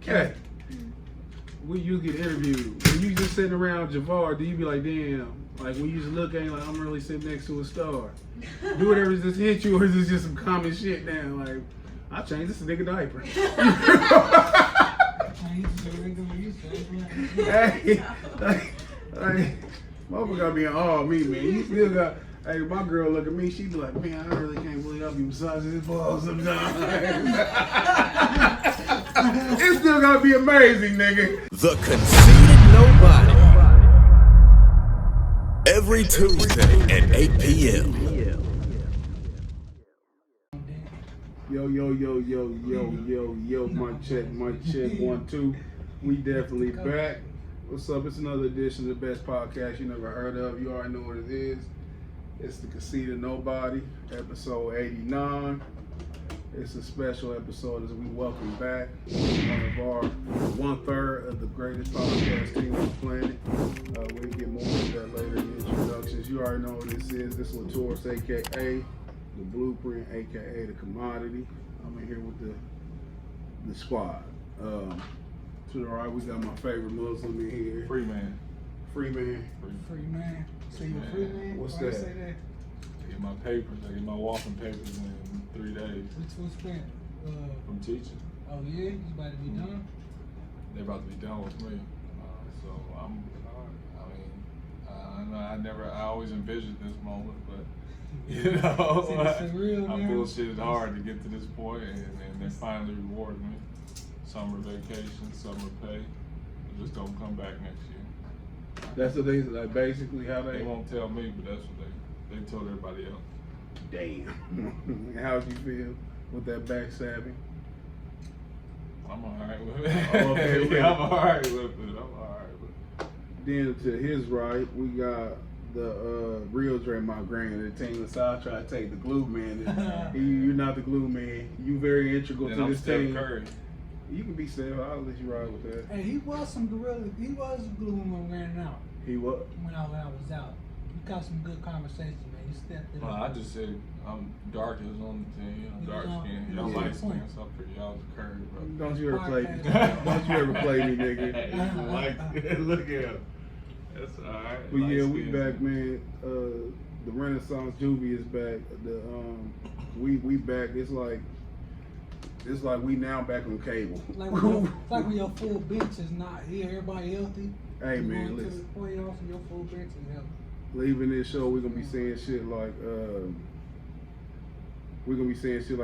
Cat, when you get interviewed, when you just sitting around Javar, do you be like, damn, like when you just look at him like, I'm really sitting next to a star? Do whatever just hit you, or is this just some common shit down? Like, I changed this nigga diaper. Hey, like, motherfucker gotta be in awe of me, man. You still got, hey, my girl look at me, she be like, man, I really can't believe I be massaging his balls sometimes. It still gotta be amazing, nigga. The Conceited Knowbody. Every Tuesday at 8 p.m. Yo, mic check, 1, 2. We definitely back. What's up? It's another edition of the best podcast you never heard of. You already know what it is. It's the Conceited Knowbody, episode 89. It's a special episode as we welcome back one of our 1/3 of the greatest podcast team on the planet. We'll get more into that later in the introductions. You already know what this is. This is Latour's, aka the Blueprint, aka the Commodity. I'm in here with the squad. To the right, we got my favorite Muslim in here. Free man. Free man. So you a free man? What's Why that? You say that? I get my papers. I get my walking papers in 3 days What's that? from teaching. Oh yeah, you about to be done? They're about to be done with me. So I always envisioned this moment, but you know, It's real, I man. bullshitted hard to get to this point, and they finally rewarded me. Summer vacation, summer pay. Just don't come back next year. That's what they like. Basically, how They they. won't tell me, but that's what they told everybody else. Damn. How'd you feel with that backstabbing? I'm alright with it. Oh, okay, with Yeah, it. I'm alright with it. Then to his right, we got the real Draymond Green, the team aside try to take the glue man. You're not the glue man. You very integral Then to I'm this Steph team. Curry. You can be Steph. I'll let you ride with that. Hey, he was some gorilla. He was a glue when we ran out. He what? When I was out, you got some good conversations, man. You stepped it Well, up. I just said I'm dark as on the team. I'm dark skinned. Y'all Yeah. light skinned, so I'm pretty. Y'all was Curry, bro. Don't you ever play me. Podcast. Don't you ever play me, nigga. Look at him. That's alright. But yeah, we back, man. The Renaissance Juvie is back. We back. It's like we now back on cable. Like when your full bench is not here, everybody healthy. Hey, You man, going to listen. the playoffs and your full bench is healthy. Leaving this show, we're gonna be saying shit like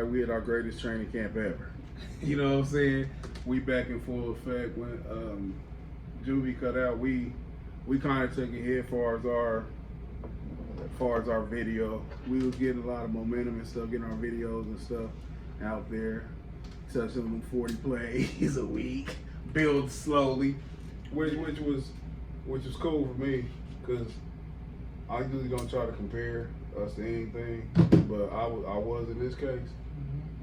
we had our greatest training camp ever. You know what I'm saying? We back in full effect. When Juvie cut out, we kind of took a hit as far as our video. We was getting a lot of momentum and stuff, getting our videos and stuff out there, touching them 40 plays a week, build slowly, which was cool for me, because I usually don't try to compare us to anything, but I was in this case.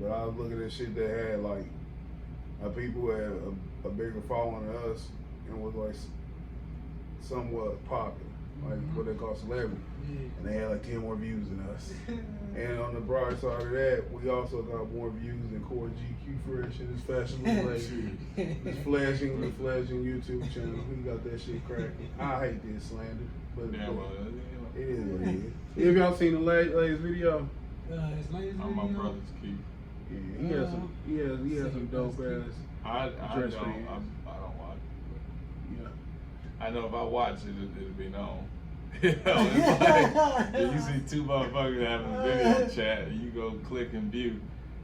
But I was looking at shit that had like people who had a bigger following than us and was like somewhat popular, like what they call celebrity. Yeah. And they had like 10 more views than us. And on the bright side of that, we also got more views than Core GQ Fresh and his fashionable lady. His flashing YouTube channel. We got that shit cracking. I hate this slander, but Yeah, well, it is what it is. Have y'all seen the latest video? His latest I'm my video. brother's keep. Yeah, he has some dope ass. I Dress don't fans. watch it. Yeah. I know if I watch it, it'll be known. You know, it's like you see two motherfuckers having a video chat, and you go click and view.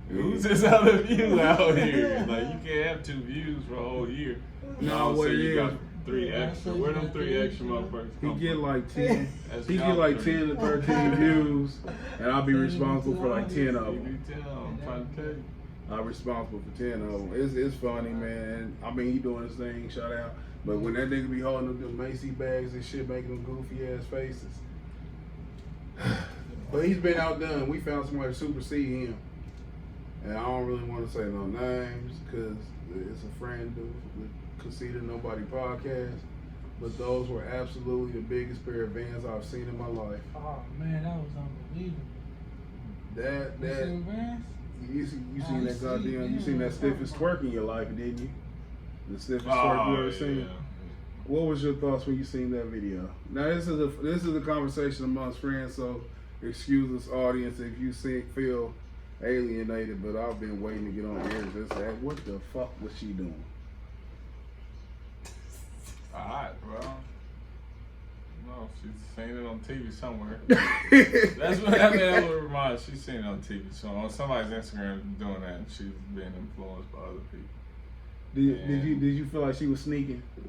Who's this other view out here? Like you can't have 2 views for a whole year. No, what so it you is. got 3 extra. Where them 3 extra motherfuckers He come get from? like 10. That's He get like 10 to complimentary. 13 views, and I'll be responsible for like 10 of You them. do tell, I'm trying to tell you. I'm responsible for 10 of them. It's funny, man. I mean, he doing his thing, shout out. But when that nigga be holding them Macy bags and shit, making them goofy ass faces. But he's been outdone. We found somebody to supersede him. And I don't really want to say no names because it's a friend of the Conceited Knowbody podcast. But those were absolutely the biggest pair of Vans I've seen in my life. Oh man, that was unbelievable. That You seen Vans? you seen that goddamn, you seen that stiffest twerk in your life, didn't you? The stiffest twerk you ever yeah. seen? What was your thoughts when you seen that video? Now this is a conversation amongst friends, so excuse us, audience, if you feel alienated. But I've been waiting to get on air just to ask, what the fuck was she doing? Alright, bro. No, she's seen it on TV somewhere. That's what reminds. She's seen it on TV, so on somebody's Instagram doing that, and she's being influenced by other people. Did you feel like she was sneaking? What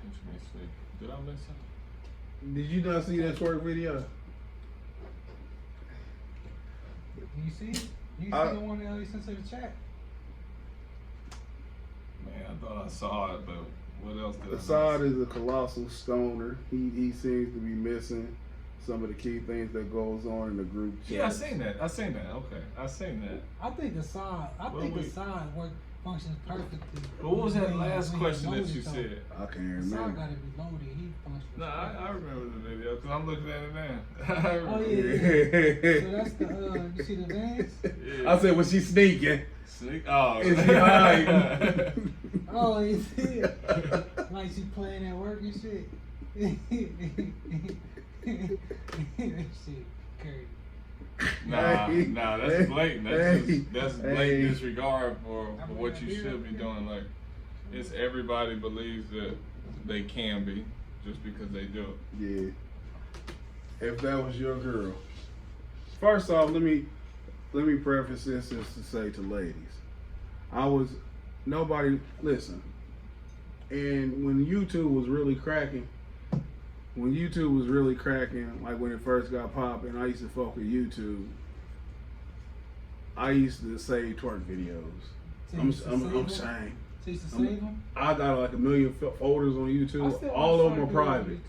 you mean sneak? Did I miss something? Did you not see that twerk video? You see? You see the one that you sent to the chat? Man, I thought I saw it, but what else did I miss? Assad is a colossal stoner. He seems to be missing some of the key things that goes on in the group chat. Yeah, I seen that. Okay, I seen that. I think Assad functions perfectly. But what was that when last he question that loaded, you though. said? I can't Assad remember. gotta be loaded. He functions. No, I remember the video because I'm looking at it now. I Oh remember. yeah. So that's the you see the Vans? Yeah. I said, was she sneaking? Sneak. Oh. Is she hiding? Oh, you see it? Like she playing at work and shit. That shit crazy. Nah, that's blatant. That's blatant hey. disregard for what you should be doing. Like, it's everybody believes that they can be just because they do it. Yeah. If that was your girl. First off, let me preface this just to say to ladies. Listen. And when YouTube was really cracking, like when it first got popping, I used to fuck with YouTube. I used to save twerk videos. I'm ashamed. So you used to save them? I got like 1 million folders on YouTube. All of them are private.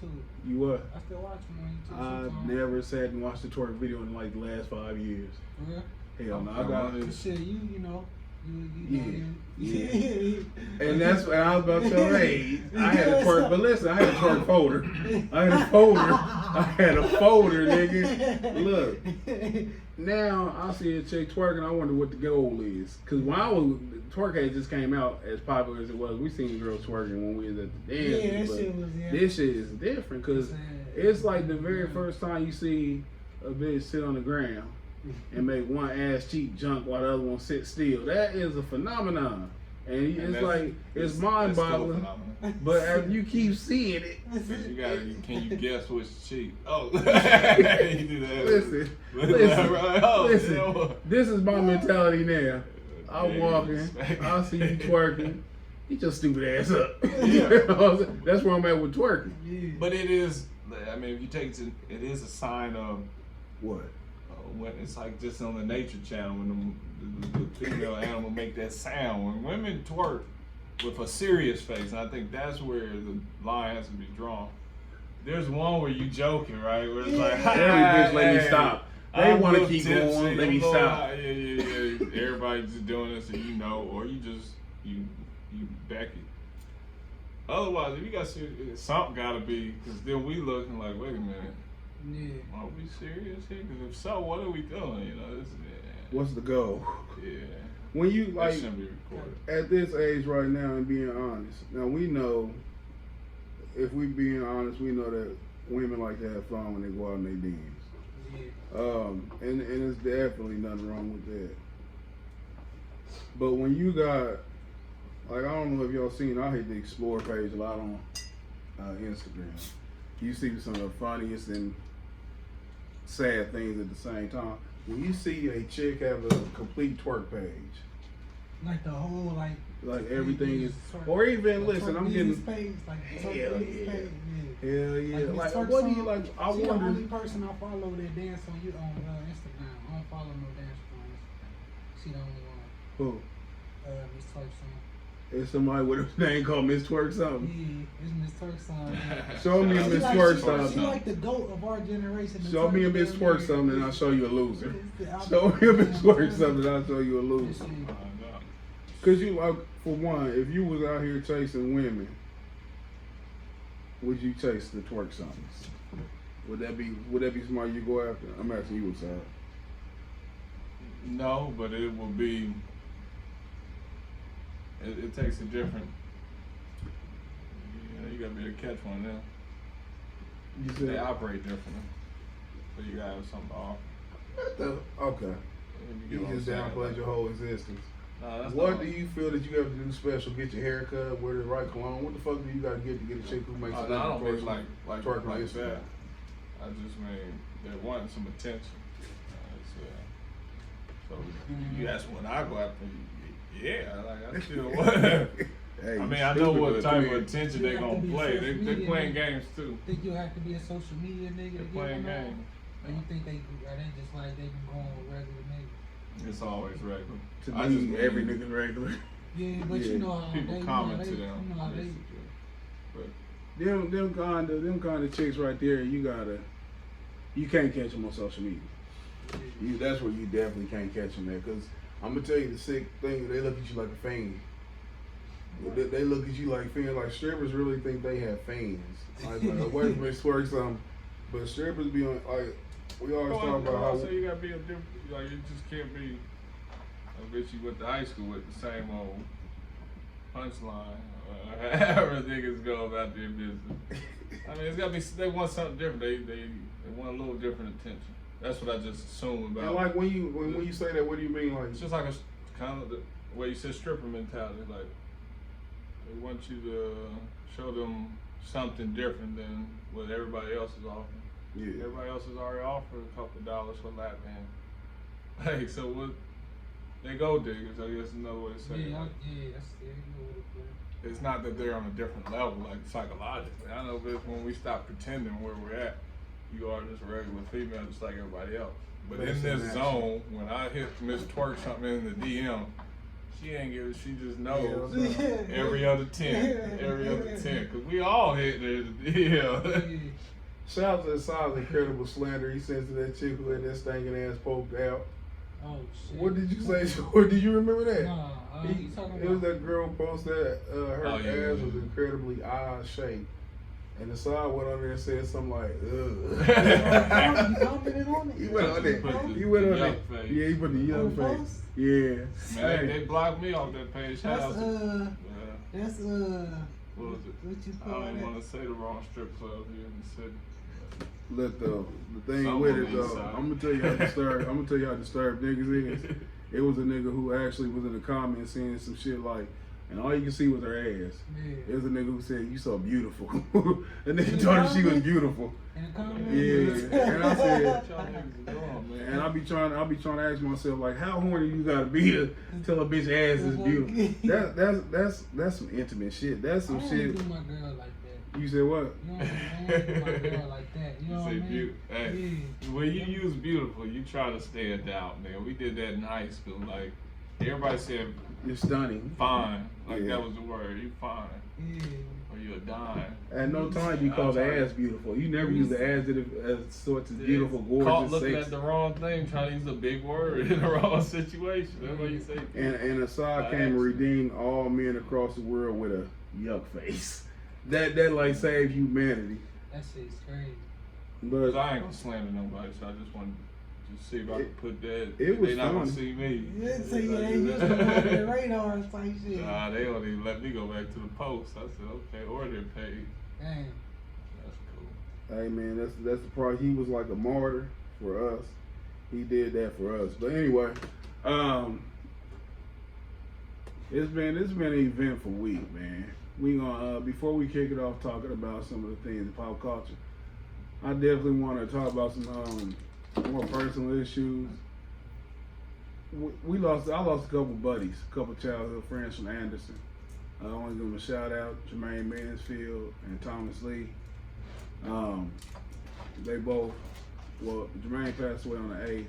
You what? I still watch them on YouTube. I've never sat and watched a twerk video in like the last 5 years. For real? Hell no, I got it. Shit, you know. Yeah. And that's what I was about to tell hey, I had a twerk, but listen, I had a twerk folder. I had a folder, nigga. Look, now I see a chick twerking, I wonder what the goal is. Cause when twerk had just came out as popular as it was, we seen girls twerking when we was at the dance. Yeah, but shit was, this shit is different, cause it's like the very first time you see a bitch sit on the ground and make one ass cheek jump while the other one sit still. That is a phenomenon. And it's like, it's mind-boggling. But after you keep seeing it, can you guess which cheek? Oh, you do that. Listen, this is my mentality now. I'm walking, I see you twerking, get your stupid ass up. You know what I'm saying? That's where I'm at with twerking. But it is, I mean, if you take it is a sign of what? When it's like just on the Nature Channel when the female animal make that sound. When women twerk with a serious face, and I think that's where the line has to be drawn. There's one where you joking, right? Where it's like, every bitch let me stop. They want to keep tipsy, going, let me stop. Yeah. Everybody just doing this, and you know, or you just you back it. Otherwise, if you got serious, something gotta be, because then we looking like, wait a minute. Yeah. Are we serious here? Because if so, what are we doing? You know, what's the goal? Yeah. When you That like shouldn't be recorded. at this age right now and being honest. Now we know, if we being honest, we know that women like to have fun when they go out and they dance. Yeah. And there's definitely nothing wrong with that. But when you got, like, I don't know if y'all seen, I hit the Explore page a lot on Instagram. You see some of the funniest and sad things at the same time. When you see a chick have a complete twerk page, like the whole like everything is, or even listen, I'm getting page, like hell yeah. yeah, hell yeah. Like Twerk what do you song, like? I she the wonder. only person I follow that dance on you on Instagram. I don't follow no dance on. She the only one. Who? Miss Twerk song. It's somebody with a name called Miss Twerk something. Yeah, it's Miss Twerk song. Show me a Miss Twerk something. She like the GOAT of our generation. Show me a Miss Twerk something and I'll show you a loser. Show me a Miss Twerk something and I'll show you a loser. Cause you like, for one, if you was out here chasing women, would you chase the twerk songs? Would that be somebody you go after? I'm asking you, Assad. No, but it will be it takes a different. You gotta be able to catch one now. You They said operate differently, so you gotta have something to offer. okay. You You get what I'm just saying? downplayed your whole existence. No, that's What not- do you feel that you have to do special? Get your hair cut, wear the right cologne. What the fuck do you got to get a chick who makes No, it? I don't mean like twerking on Instagram. that. I just mean they want some attention. So you ask when I go after you, yeah, like I still want. Hey, I mean, you I know stupid what with type it. of attention You they have to gonna be play. social They media, playing man. games too. Think you have to be a social media nigga They to get playing one on? games. Or you think they just like they can go on with regular niggas? It's always regular. To I just me, mean every nigga's regular. Yeah, but Yeah. you know how People they, comment you to know, them. you know how they, But Them kind of chicks right there. You can't catch them on social media. That's where you definitely can't catch them at. Cause I'm gonna tell you the sick thing. They look at you like a fan. They look at you like fans. Like strippers really think they have fans. Like wait for me to twerk something, but strippers be on like we always talk about how. So you gotta be a different. Like you just can't be a bitch you went to high school with the same old punchline. However niggas go about their business. I mean, it's gotta be. They want something different. They want a little different attention. That's what I just assume about. And like when you say that, what do you mean? Like It's just like a kind of the way you said stripper mentality. Like they want you to show them something different than what everybody else is offering. yeah. Everybody else is already offering a couple of dollars for lap band. Hey, so what? They gold diggers. I guess is another way to say it. yeah, Like, that's you know what it is. it's not that they're on a different level, like psychologically. I know that when we stop pretending where we're at, you are just a regular female, just like everybody else. But But in it's this a zone, when I hit Miss Twerk something in the DM, she ain't give it. She just knows Yeah. every other 10, every other 10. Cause we all hit there the DM. Yeah. Shout out to the size incredible slander he sent to that chick who had that stinking ass poked out. Oh shit. What did you say? What did you remember that? Nah, you talking It was about? that girl posted that her Oh, yeah, ass yeah. was incredibly odd shaped. And the side went on there and said something like, You ugh. commented on it? He went on there. Put the He went on yuck there. face. Yeah, he put the On young the face. post? Yeah. Man, they Hey, blocked me off that page. Shout That's out to that's what was it? what you I call don't even it? want to say the wrong strip club here in the city. look though, the thing Something with on it the though, inside. I'm gonna tell you how disturbed. I'm gonna tell you how disturbed niggas is. It was a nigga who actually was in the comments saying some shit like, and all you can see was her ass. Yeah. It was a nigga who said, "You so beautiful." The nigga told her she was beautiful. In the comments? Yeah, and I said, What y'all niggas doing, man? and I'll be trying to ask myself like, how horny you gotta be to tell a bitch ass is beautiful? That's some intimate shit. That's I some don't shit. do my girl like that. You said what? You know, I don't do my girl like that. You know what I say mean? Hey, when you use beautiful, you try to stand out, man. We did that in high school. Like everybody said, You're stunning. fine. Like Yeah. that was the word. You fine, Yeah. or you a dime. At no time you call the ass beautiful. You never use the adjective as sorts of beautiful, Caught gorgeous, looking sexy. at the wrong thing, trying to use a big word in the wrong situation. That's why you say. And Assad By came and accident. redeemed all men across the world with a yuck face. That like saved humanity. That shit's crazy. Cause But I ain't gonna slander nobody, so I just wanted to see if I could put that. it was they not gonna fun. see me. Yeah, so you ain't used to the radar type shit. Nah, they don't even let me go back to the post. I said, okay, or their page. Damn. That's cool. hey man, that's the part. He was like a martyr for us. He did that for us. But anyway, it's been an eventful week, man. We gonna before we kick it off talking about some of the things in pop culture, I definitely want to talk about some more personal issues. I lost a couple buddies, a couple childhood friends from Anderson. I want to give them a shout out, Jermaine Mansfield and Thomas Lee. They both, Jermaine passed away on the 8th,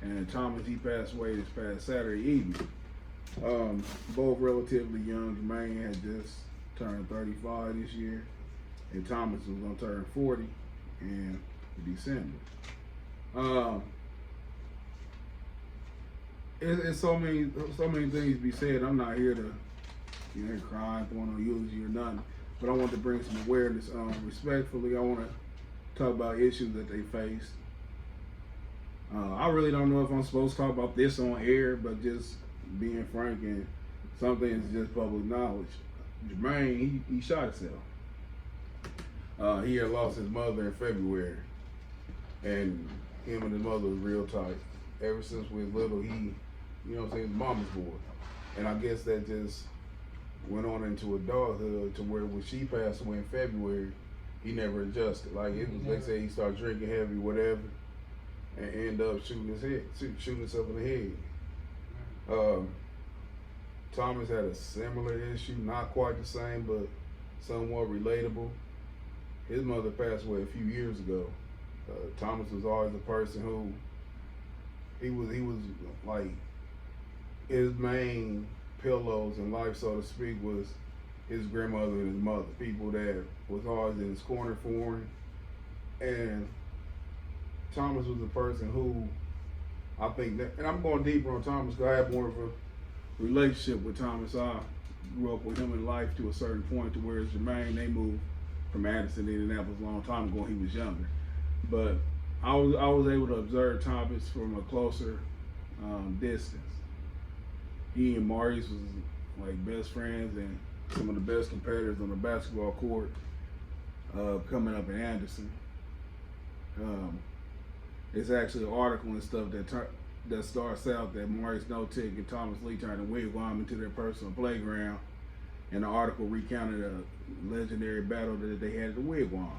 and Thomas, he passed away this past Saturday evening. Both relatively young. Jermaine had just turned 35 this year, and Thomas was gonna turn 40 in December. It's so many things to be said. I'm not here to crying, throwing no eulogy or nothing, but I want to bring some awareness. Respectfully, I want to talk about issues that they faced. I really don't know if I'm supposed to talk about this on air, but just being frank and some things is just public knowledge. Jermaine, he shot himself. He had lost his mother in February, and him and his mother was real tight. Ever since we was little, he, you know what I'm saying, his mama's boy. And I guess that just went on into adulthood to where when she passed away in February, he never adjusted. Like it was, they say he started drinking heavy, whatever, and end up shooting himself in the head. Thomas had a similar issue, not quite the same, but somewhat relatable. His mother passed away a few years ago. Thomas was always a person who he was like his main pillows in life, so to speak, was his grandmother and his mother. People that was always in his corner for him. And Thomas was a person who I think that, and I'm going deeper on Thomas because I have more of a relationship with Thomas. I grew up with him in life to a certain point, to where Jermaine, they moved from Addison to Indianapolis a long time ago when he was younger. But I was able to observe Thomas from a closer distance. He and Maurice was like best friends and some of the best competitors on the basketball court coming up in Anderson. It's actually an article and stuff that starts out that Maurice Notick and Thomas Lee turned a wigwam into their personal playground, and the article recounted a legendary battle that they had at the wigwam.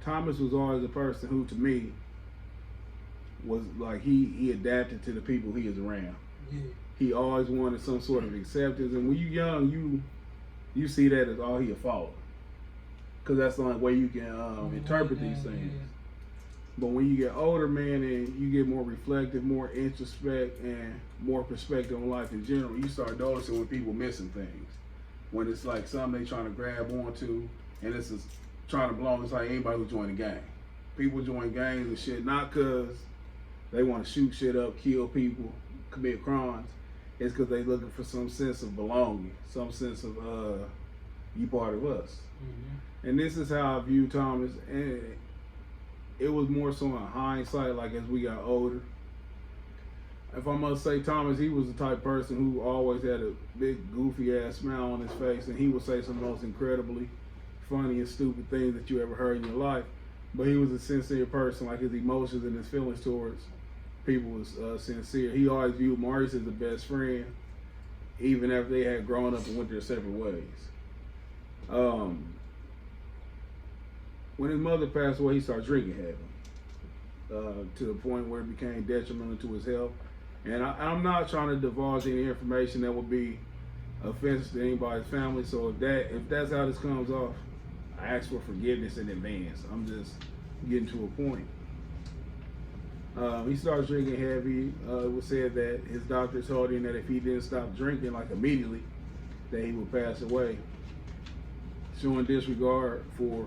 Thomas was always a person who, to me, was like he adapted to the people he is around. Yeah. He always wanted some sort of acceptance, and when you're young, you see that as all he'll follow, because that's the only way you can interpret these things. Yeah. But when you get older, man, and you get more reflective, more introspect, and more perspective on life in general, you start noticing when people missing things. When it's like something they trying to grab onto, and it's just trying to blow. It's like anybody who join a gang. People join gangs and shit not because they want to shoot shit up, kill people, commit crimes. It's because they looking for some sense of belonging, some sense of you part of us. Mm-hmm. And this is how I view Thomas, and it was more so in hindsight, like as we got older. If I must say, Thomas, he was the type of person who always had a big goofy ass smile on his face, and he would say some of the most incredibly funny and stupid things that you ever heard in your life. But he was a sincere person, like his emotions and his feelings towards people was sincere. He always viewed Maurice as the best friend, even after they had grown up and went their separate ways. When his mother passed away, he started drinking heavy, to the point where it became detrimental to his health. And I'm not trying to divulge any information that would be offensive to anybody's family. So if that's how this comes off, I ask for forgiveness in advance. I'm just getting to a point. He started drinking heavy. It was said that his doctor told him that if he didn't stop drinking like immediately, that he would pass away. Showing disregard for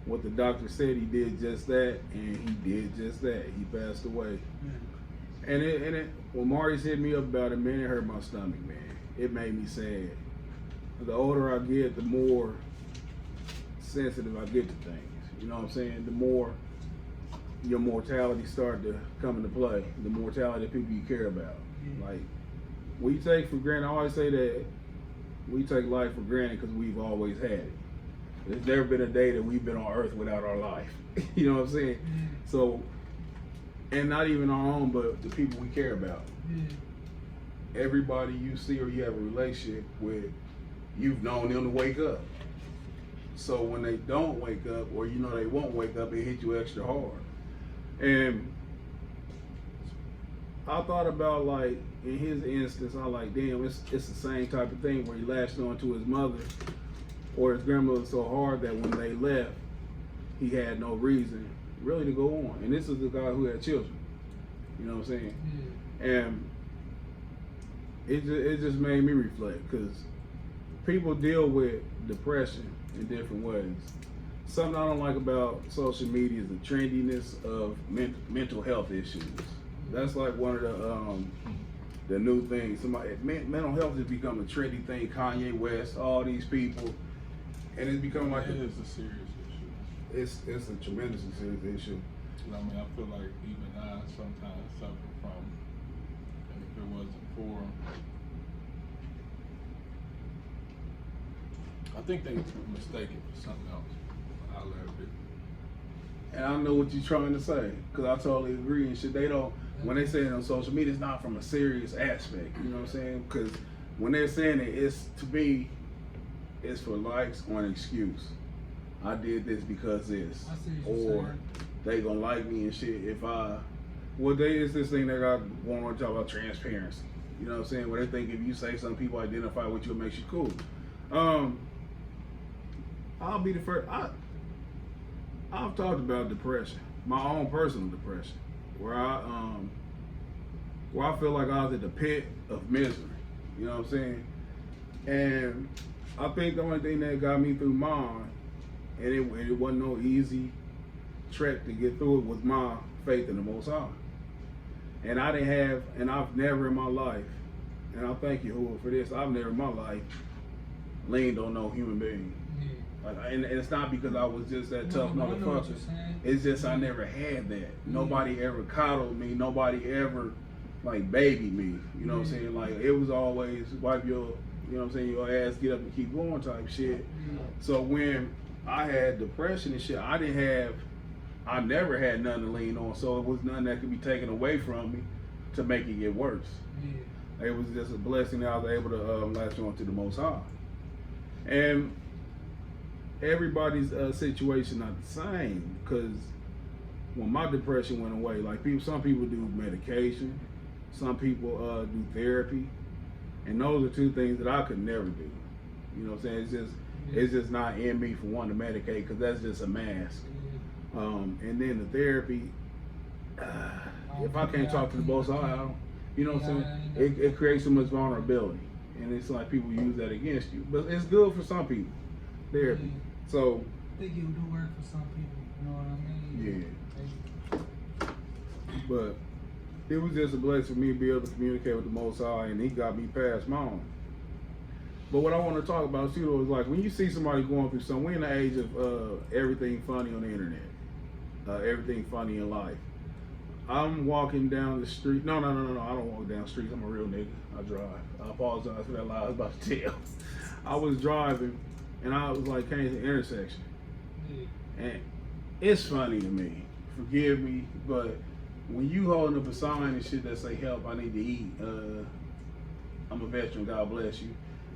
what the doctor said, he did just that, and he did just that. He passed away. And it when Maurice hit me up about it, man, it hurt my stomach, man. It made me sad. The older I get, the more sensitive I get to things. You know what I'm saying? The more your mortality start to come into play, the mortality of people you care about. Like, we take for granted, I always say that we take life for granted because we've always had it. There's never been a day that we've been on earth without our life. You know what I'm saying? So, and not even our own, but the people we care about. Everybody you see or you have a relationship with, you've known them to wake up. So when they don't wake up, or you know they won't wake up, it hit you extra hard. And I thought about, like, in his instance, I like, damn, it's the same type of thing where he latched on to his mother or his grandmother so hard that when they left, he had no reason really to go on. And this is the guy who had children. You know what I'm saying? And it just made me reflect, because people deal with depression in different ways. Something I don't like about social media is the trendiness of mental health issues. That's like one of the new things. Mental health has become a trendy thing. Kanye West, all these people, and it's become like it is a serious issue. It's a tremendously serious issue. I mean, I feel like even I sometimes suffer from, and if it wasn't for think they mistake it for something else. I learned it. And I know what you're trying to say, because I totally agree and shit. They don't, when they say it on social media, it's not from a serious aspect, you know what I'm saying? Because when they're saying it, it's, to me, it's for likes or an excuse. I did this because this. I see what you're Or saying. they gonna like me and shit if I, well, they is this thing that I want to talk about, transparency. You know what I'm saying? Where they think if you say something, people identify with you, it makes you cool. I'll be the first. I've talked about depression, my own personal depression, where I feel like I was at the pit of misery. You know what I'm saying? And I think the only thing that got me through mine, and it wasn't no easy trek to get through it, was my faith in the Most High. And I didn't have, and I've never in my life, and I thank you, Hua, for this, I've never in my life leaned on no human being. Yeah. Like, and it's not because I was just that tough No, I know what motherfucker. you're saying. It's just I never had that. Nobody ever coddled me. Nobody ever like babied me. You know what I'm saying? Like it was always wipe your, you know what I'm saying, your ass, get up and keep going type shit. Yeah. So when I had depression and shit, I never had nothing to lean on. So it was nothing that could be taken away from me to make it get worse. Yeah. It was just a blessing that I was able to latch on to the Most High. And everybody's situation not the same, because when my depression went away, like some people do medication, some people do therapy, and those are two things that I could never do. You know what I'm saying? It's just not in me for one to medicate, because that's just a mask. And then the therapy, if I can't talk to the Most High, I don't, you know what I'm saying? It creates so much vulnerability, and it's like people use that against you. But it's good for some people, therapy. So I think it would do work for some people, you know what I mean? yeah. But it was just a blessing for me to be able to communicate with the Most High, and He got me past my own. But what I want to talk about too is like when you see somebody going through something, we're in the age of everything funny on the internet, everything funny in life. I'm walking down the street. No, I don't walk down the streets. I'm a real nigga. I drive. I apologize for that lie I was about to tell. I was driving, and I was like, came to the intersection. Yeah. And it's funny to me. Forgive me, but when you holding up a sign and shit that say help, I need to eat. I'm a veteran, God bless you.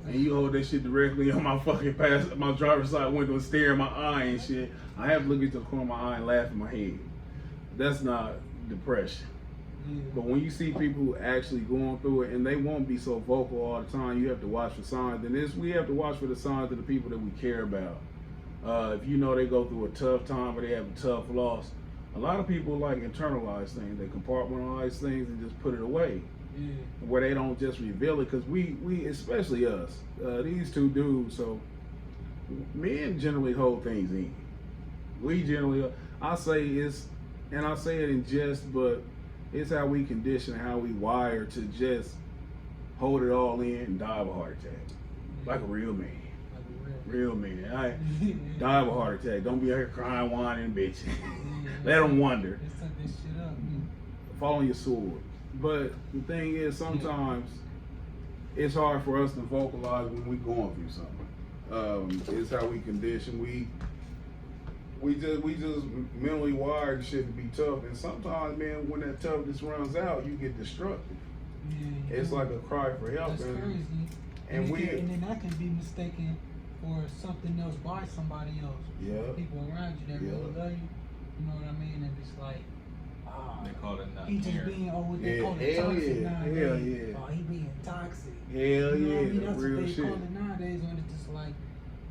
And you hold that shit directly on my fucking my driver's side window and stare in my eye and shit. I have to look into the corner of my eye and laugh in my head. That's not depression. Yeah. But when you see people actually going through it, and they won't be so vocal all the time, you have to watch for signs. And we have to watch for the signs of the people that we care about. If you know they go through a tough time or they have a tough loss, a lot of people like internalize things. They compartmentalize things and just put it away. Yeah. Where they don't just reveal it, because we especially us, these two dudes, so men generally hold things in. We generally, I say it's, and I say it in jest, but it's how we condition, how we wire to just hold it all in and die of a heart attack. Like a real man. Real man. I die of a heart attack. Don't be out here crying, whining, bitching. Let them wonder. They set this shit up. Follow your sword. But the thing is, sometimes it's hard for us to vocalize when we're going through something. It's how we condition. We just mentally wired shit to be tough. And sometimes, man, when that toughness runs out, you get destructive. Yeah, It's like a cry for help. That's crazy. And and then that can be mistaken for something else by somebody else. Yeah. People around you that really love you. You know what I mean? And it's like, They call it not he just caring. being, what they Yeah, call it, hell toxic yeah, nowadays. hell yeah. Oh, he being toxic. Hell You know what I yeah, mean? the That's real what they shit. call it nowadays, when it's just like,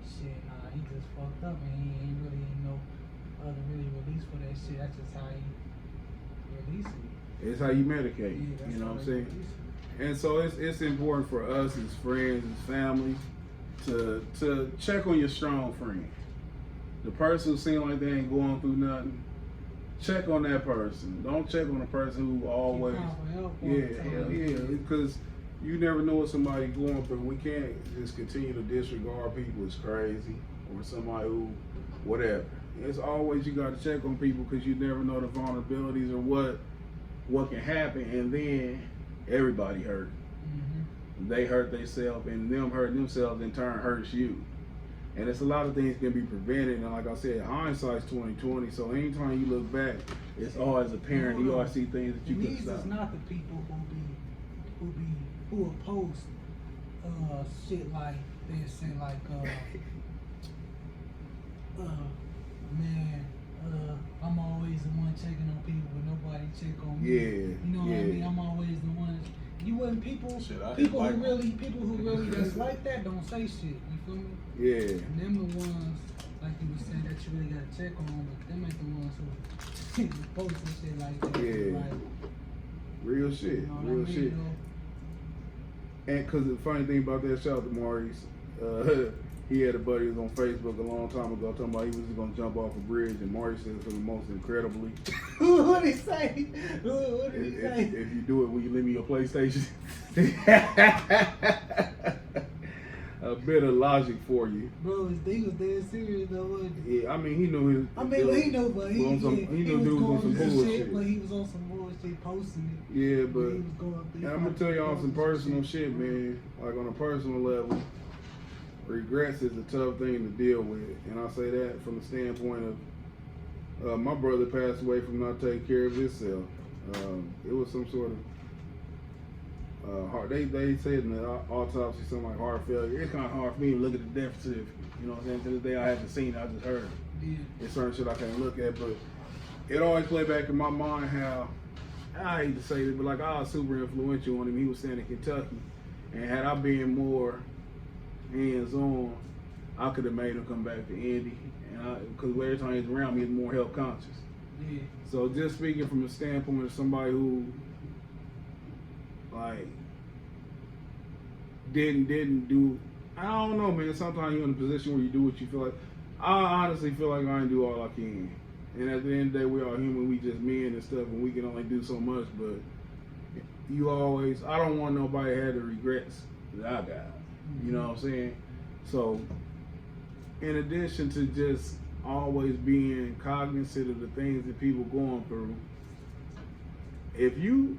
shit, nah, he just fucked up and he ain't really no other really release for that shit. That's just how he release it. It's how you medicate. Yeah, that's You know how what I'm they saying? release it. And so it's important for us as friends, as family, to check on your strong friend. The person who seems like they ain't going through nothing, check on that person. Don't check on the person who always, hell yeah, because you never know what somebody going through. We can't just continue to disregard people as crazy or somebody who, whatever. It's always you got to check on people, because you never know the vulnerabilities or what can happen, and then everybody hurt. Mm-hmm. They hurt themselves, and them hurting themselves in turn hurts you. And it's a lot of things can be prevented. And like I said, hindsight's 20/20. So anytime you look back, it's always apparent. You always see things that you And can these stop. is not the people who will post shit like this and like man, I'm always the one checking on people, but nobody check on me. Yeah, You know what I mean? I'm always the one. You wasn't people who really that's like that don't say shit. You feel me? Yeah. And them the ones like you were saying that you really gotta check on, but them ain't the ones who post and shit like that. Yeah. Like, Real shit. you know what I Real mean, shit. though? And because the funny thing about that, shout out to Maurice. He had a buddy who was on Facebook a long time ago talking about he was going to jump off a bridge, and Maurice said for the most incredibly. What did he say? What did he say? If you do it, will you leave me your PlayStation? A bit of logic for you. Bro, he was dead serious though, wasn't he? Yeah, I mean, he knew his. I mean, he knew, but he was on was some going through bullshit. but he was on some bullshit posting it. Yeah, But but he was going through. and I'm gonna tell y'all some personal shit, man. Like on a personal level, regrets is a tough thing to deal with, and I say that from the standpoint of my brother passed away from not taking care of himself. It was some sort of heart. They said in the autopsy something like heart failure. It's kind of hard for me to look at the death certificate. You know what I'm saying? To this day, I haven't seen it. I just heard it. Yeah. It's certain shit I can't look at, but it always played back in my mind how, I hate to say this, but like I was super influential on him. He was staying in Kentucky, and had I been more hands-on, I could have made him come back to Indy, and because every time he's around me, he's more health conscious. Yeah. So just speaking from the standpoint of somebody who like didn't do, I don't know, man. Sometimes you're in a position where you do what you feel like. I honestly feel like I didn't do all I can, and at the end of the day, we are human. We just men and stuff, and we can only do so much. But you always, I don't want nobody to have the regrets that I got. You know what I'm saying? So, in addition to just always being cognizant of the things that people going through, if you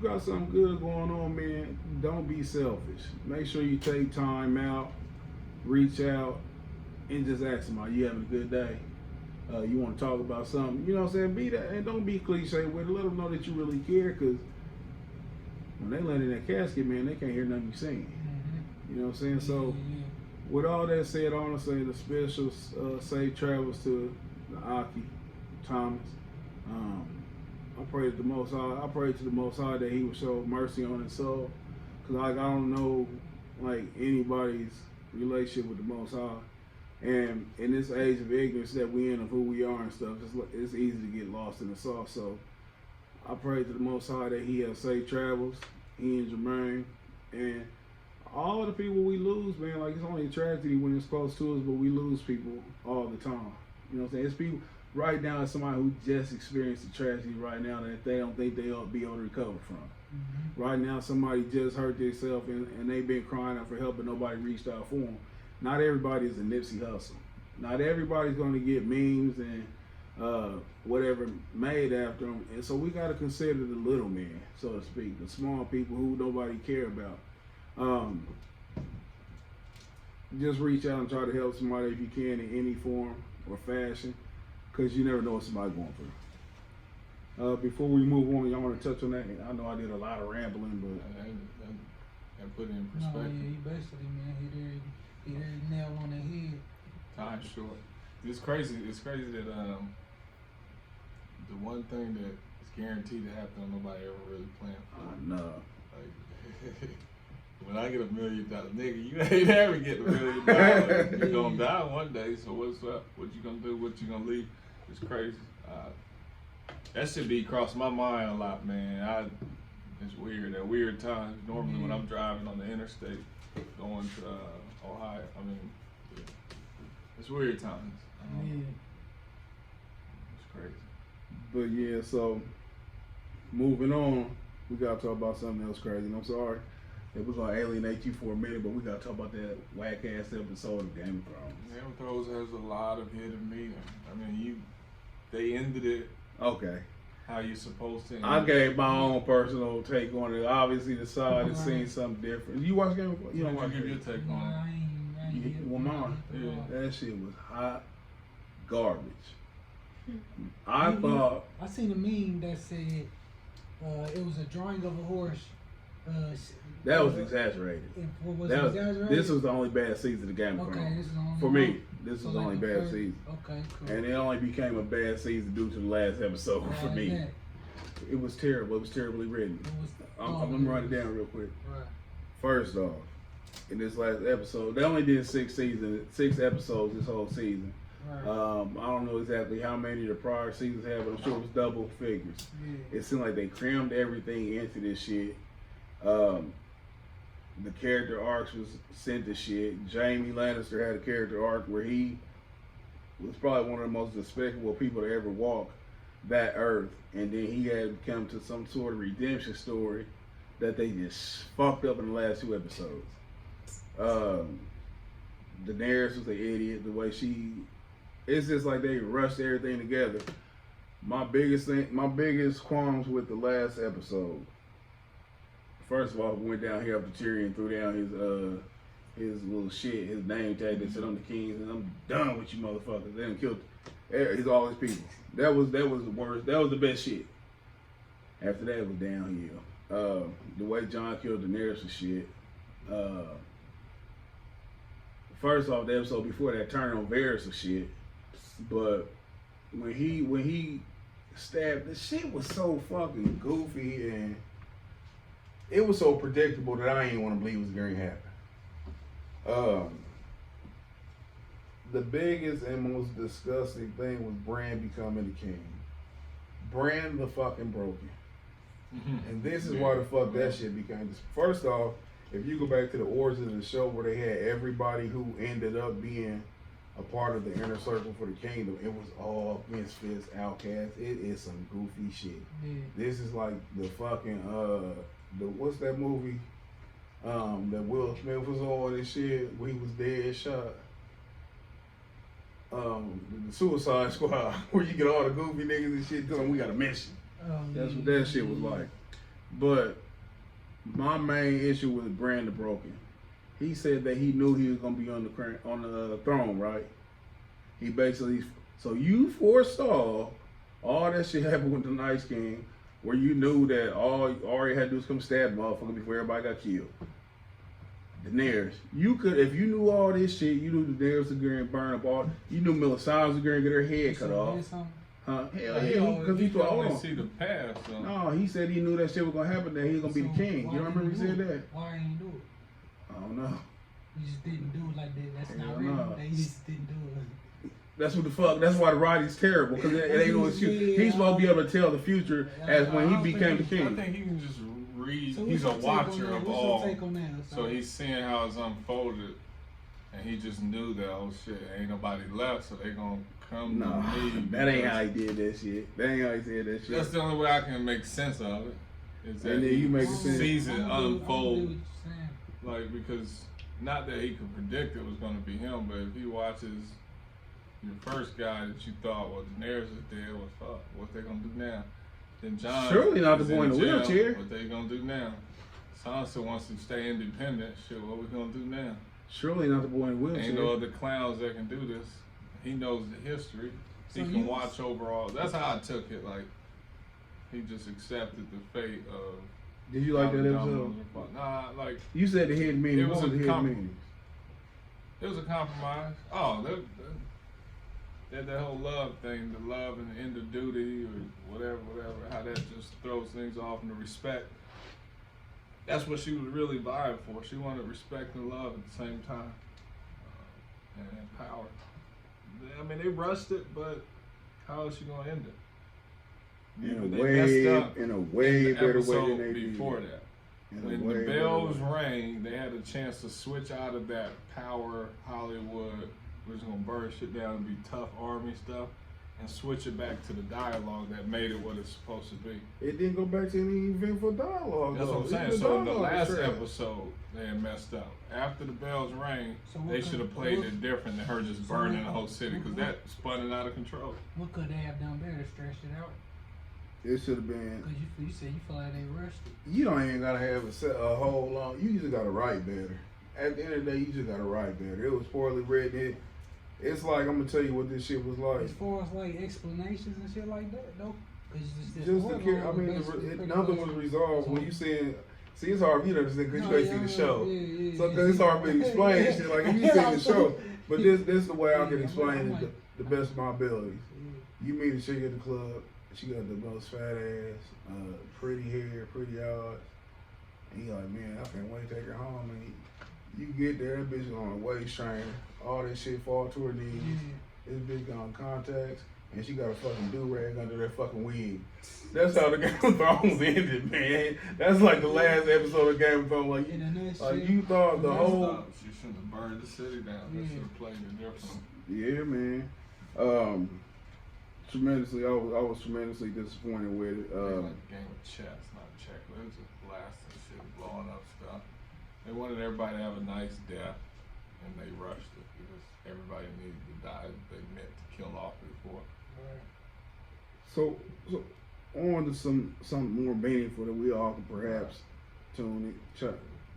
got something good going on, man, don't be selfish. Make sure you take time out, reach out, and just ask them, are you having a good day? You want to talk about something? You know what I'm saying? Be that, and don't be cliche with it. Let them know that you really care, because when they land in that casket, man, they can't hear nothing you saying. You know what I'm saying? So, with all that said, I want to say the special safe travels to the Aki, Thomas. I pray to the Most High. I pray to the Most High that He would show mercy on his soul, because I don't know like anybody's relationship with the Most High, and in this age of ignorance that we in of who we are and stuff, it's easy to get lost in the sauce. So I pray to the Most High that He has safe travels, he and Jermaine, and all the people we lose, man. Like, it's only a tragedy when it's close to us, but we lose people all the time. You know what I'm saying? It's people right now, it's somebody who just experienced a tragedy right now that they don't think they'll be able to recover from. Right now, somebody just hurt themselves and they've been crying out for help, but nobody reached out for them. Not everybody is a Nipsey Hussle. Not everybody's going to get memes and whatever made after them. And so we got to consider the little men, so to speak, the small people who nobody care about. Just reach out and try to help somebody if you can in any form or fashion, because you never know what somebody's going through. Before we move on, y'all want to touch on that? I know I did a lot of rambling, but and put it in No, perspective. yeah, he basically, man, he did nail on the head. Time short. It's crazy. It's crazy that the one thing that is guaranteed to happen, nobody ever really planned for. no. Like, when I get $1 million, nigga, you ain't ever get $1 million. You're gonna die one day. So what's up? What you gonna do? What you gonna leave? It's crazy. That should be crossed my mind a lot, man. It's weird. At weird times. Normally when I'm driving on the interstate, going to Ohio, it's weird times. It's crazy. But yeah, so moving on, we gotta talk about something else crazy. And I'm sorry, it was gonna alienate you for a minute, but we gotta talk about that whack ass episode of Game of Thrones. Game of Thrones has a lot of hidden meaning. They ended it Okay. how you supposed to. I gave my own personal take on it. Obviously, the side has seen something different. You watch Game of Thrones? You don't watch give your it? take Nah, on I ain't Lamar. Yeah. That shit was hot garbage. I thought I seen a meme that said it was a drawing of a horse. that was exaggerated. This was the only bad season of Game of Thrones. This is the only For one. me, this So was the like only the bad first- season. Okay, cool. And it only became a bad season due to the last episode for me. That. It was terrible. It was terribly written. It was, I'm gonna write it down real quick. Right. First off, in this last episode, they only did 6 episodes this whole season. Right. I don't know exactly how many the prior seasons had, but I'm sure it was double figures. Yeah. It seemed like they crammed everything into this shit. The character arcs was sent to shit. Jaime Lannister had a character arc where he was probably one of the most despicable people to ever walk that earth, and then he had come to some sort of redemption story that they just fucked up in the last 2 episodes. Daenerys was an idiot. The way it's just like they rushed everything together. My biggest qualms with the last episode. First of all, we went down here after Tyrion threw down his little shit, his name tag that said I'm the king, and I'm done with you motherfuckers. They done killed all his people. That was the worst. That was the best shit. After that, it was downhill. The way Jon killed Daenerys was shit. First off, the episode before that turned on Varys was shit. But when he stabbed, the shit was so fucking goofy, and it was so predictable that I didn't want to believe it was going to happen. The biggest and most disgusting thing was Bran becoming the king. Bran the fucking broken. And this is why the fuck that shit became. First off, if you go back to the origins of the show where they had everybody who ended up being a part of the inner circle for the kingdom, it was all misfits, outcasts. It is some goofy shit. Yeah. This is like the fucking what's that movie that Will Smith was on and shit where he was dead shot. The Suicide Squad, where you get all the goofy niggas and shit going, we got a mission. That's what that shit was like. But my main issue with Bran the Broken, he said that he knew he was gonna be on the throne, right? He basically, so you foresaw all that shit happened with the Night King, where you knew that all Arya had to do was come stab motherfucker before everybody got killed. Daenerys, you could, if you knew all this shit, you knew Daenerys was going to burn up all. You knew Melisandre was going to get her head cut off. Huh? Hell yeah, because he thought, hold on. See the past. So. No, he said he knew that shit was going to happen, that he was going to be the king. You don't remember he said that? Why didn't he do it? I don't know. He just didn't do it like that. That's Hell not no. real. He just didn't do it. That's what the fuck. That's why the writing's terrible, because it ain't no excuse. He's supposed to be able to tell the future as when he became the king. I think he can just read. So He's a watcher of all. Take on that? So he's seeing how it's unfolded, and he just knew that, oh shit, ain't nobody left, so they gonna come to me. That ain't how he did that shit. That ain't how he said that shit. That's the only way I can make sense of it. Is that And then you make sense. sees it unfold. What Like, because not that he could predict it was gonna be him, but if he watches your first guy that you thought, well, Daenerys is dead, well, fuck, what they gonna do now? Then Jon surely not the is boy in the jail, wheelchair. What they gonna do now? Sansa wants to stay independent. Shit, what we gonna do now? Surely not the boy in the wheelchair. Ain't no other clowns that can do this. He knows the history. He So can you- watch over all. That's how I took it. Like, he just accepted the fate of. Did you like that how the episode? dominoes fall. Nah, like, You said the hidden meaning. It was What was a the hidden com- meaning? it was a compromise. Oh, that whole love thing, the love and the end of duty or whatever, how that just throws things off, and the respect. That's what she was really vying for. She wanted respect and love at the same time, and power. I mean, they rushed it, but how is she gonna end it? In a They way, messed up in a way in the better way than episode they did. before that. In a When way the better bells way. rang, they had a chance to switch out of that power Hollywood, we're just gonna burn shit down and be tough army stuff, and switch it back to the dialogue that made it what it's supposed to be. It didn't go back to any eventful dialogue. That's though. what I'm saying. Even So in the dialogue last was trash. episode, they had messed up. After the bells rang, So what they could- should have played what- it different than her just so burning what- the whole city, because that spun it out of control. What could they have done better to stretch it out? It should have been. Because you said you feel like they rushed it. You don't even gotta have a whole long. You just gotta write better. at the end of the day, you just gotta write better. It was poorly written. It's like, I'm gonna tell you what this shit was like. As far as like explanations and shit like that, though. Just the kid, I mean, nothing was resolved. When you saying, see, it's hard for you to understand because you ain't see the show. So cause it's hard for me to explain shit. Like if you see the show, but this is the way I can explain it the best of my abilities. You meet a chick at the club. She got the most fat ass, pretty hair, pretty eyes. And you like, man, I can't wait to take her home. And you get there, that bitch is on a waist trainer. All that shit fall to her knees. This bitch got on contacts. And she got a fucking do-rag under that fucking wig. That's how the Game of Thrones ended, man. That's like the last episode of Game of Thrones. Like you thought the whole... She shouldn't have burned the city down. They should have played it different. Yeah, man. Tremendously, I was tremendously disappointed with it. It was like a game of chess, not checkers. It was just blasting shit, blowing up stuff. They wanted everybody to have a nice death, and they rushed it because everybody needed to die. They meant to kill off before. So on to something more meaningful that we all can perhaps tune in,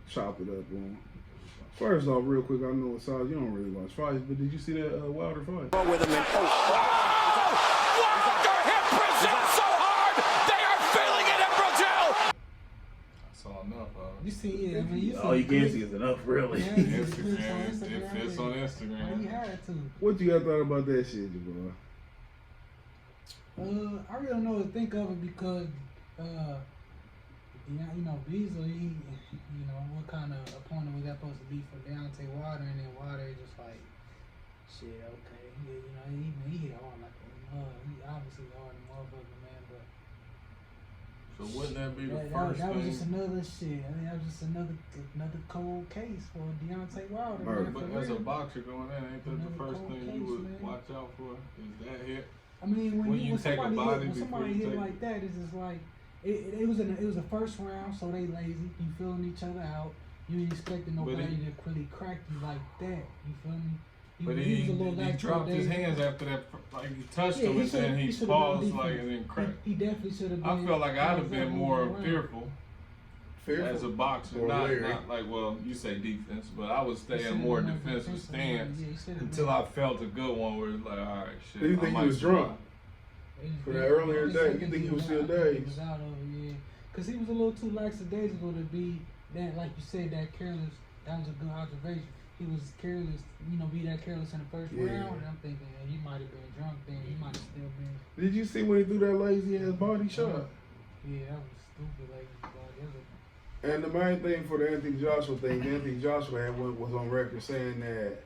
chop it up on. First off, real quick, I know it's size you don't really watch fights, but did you see that Wilder fight? With him and Wilder hit Brazil so hard, they are feeling it in Brazil. I saw enough of it. You see, I mean, you see. All you can see is enough, really. Yeah, Instagram, it fits on Instagram. He had to. What you got thought about that shit, Jabbar? I really don't know what to think of it because, you know, Beasley, you know, what kind of opponent was that supposed to be for Deontay Wilder, and then Wilder just like, shit, okay, yeah, you know, he hit hard like he obviously hard and motherfucker, man, but. So wouldn't that be the That first was thing? just another shit. I mean, that was just another cold case for Deontay Wilder. Man, But for as a real. boxer going in, ain't that the Another first cold thing case, you would man. watch out for? Is that hit? I mean, when you take a body when before somebody you hit take like that, it's just like it was a first round, so they lazy. You feeling each other out. You ain't expecting nobody to really crack you like that. You feel me? But was he a little dropped his hands after that, like he touched him and then he should've paused been like and then cracked. He definitely should have been. I felt like I'd have been more fearful Fearful? as a boxer, Or not wary? like, well, you say defense, but I would stay in should've more been defensive stance Yeah, he should've until been. I felt a good one where it's like, all right, shit. Do you I think he might was drunk? survive. For that earlier day, you think he was still dazed? He was out of it, yeah. Because he was a little too lackadaisical to be that, like you said, that careless. That was a good observation. He was careless, you know, be that careless in the first Yeah. round. And I'm thinking, he might have been drunk then. He might have still been. Did you see when he threw that lazy ass body shot? Yeah, that was stupid. Like, And the main thing for the Anthony Joshua thing, Anthony Joshua had was on record saying that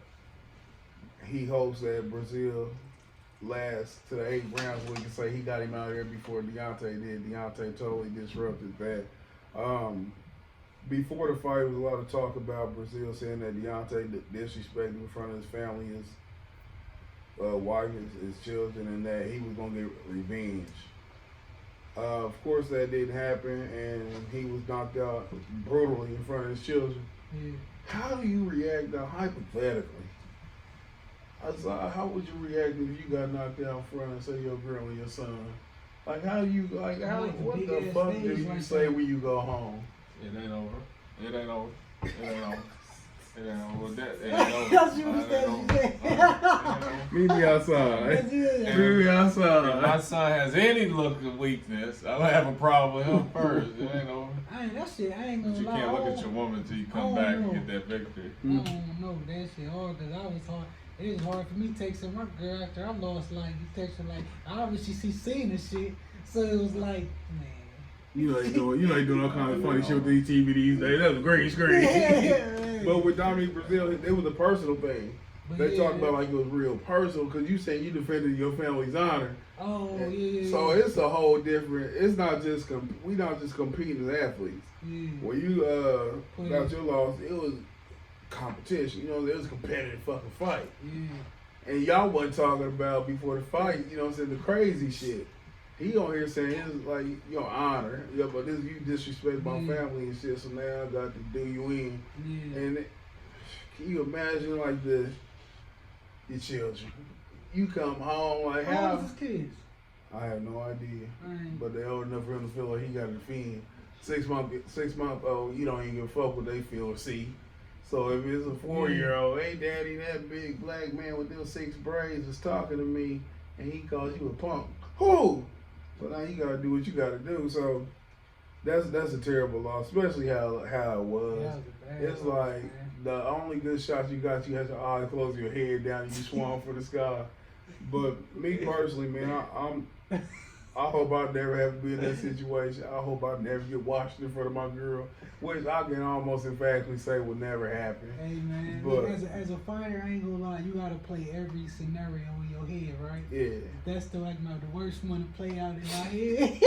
he hopes that Brazil lasts to the 8 rounds where he can say he got him out there before Deontay did. Deontay totally disrupted that. Before the fight, there was a lot of talk about Brazil saying that Deontay disrespected in front of his family, his wife, his children, and that he was going to get revenge. Of course, that didn't happen, and he was knocked out brutally in front of his children. yeah. How do you react now, hypothetically? How would you react if you got knocked out in front of, say, your girl and your son? Like, what the fuck do you say when you go home? It ain't over. It ain't over. It ain't over. It ain't over. That it ain't over. That's what he It said. ain't over. It ain't over. Meet me outside. Meet me If my outside. son has any look of weakness, I'm gonna have a problem with him first. It ain't over. I ain't But gonna you lie. can't look at your woman until you come back and get that victory. I don't know that shit hard because I was hard. It was hard for me texting my girl after I lost. Like you texting like I obviously she seen the shit, so it was like man. You know they doing all kinds of funny shit with these TV these days. That was a green screen. Yeah. But with Dominique Brazil, it was a personal thing. But They yeah, talked about like it was real personal because you said you defended your family's honor. Oh yeah. So it's a whole different. It's not just we not just competing as athletes. Yeah. When you got your loss, it was competition. You know, it was a competitive fucking fight. Yeah. And y'all wasn't talking about before the fight. You know what I'm saying, the crazy shit. He on here saying it's like your honor, yeah, but this you disrespect my family and shit. So now I got to do you in. Yeah. And can you imagine like your children? You come home like How how? old is his kids? I have no idea. Right. But they old enough for him to feel like he got to defend. 6 month old, you don't even give a fuck what they feel or see. So if it's a 4-year-old, hey daddy, that big black man with them 6 braids is talking to me, and he calls you a punk. Who? So now you gotta do what you gotta do. So that's a terrible loss, especially how it was. It's like the only good shots you got, you have your eyes closed, your head down, and you swung for the sky. But me personally, man, I hope I never have to be in that situation. I hope I never get washed in front of my girl, which I can almost emphatically say will never happen. Hey man, But as a fighter, I ain't gonna lie, you gotta play every scenario in your head, right? yeah, That's the worst one to play out in our head.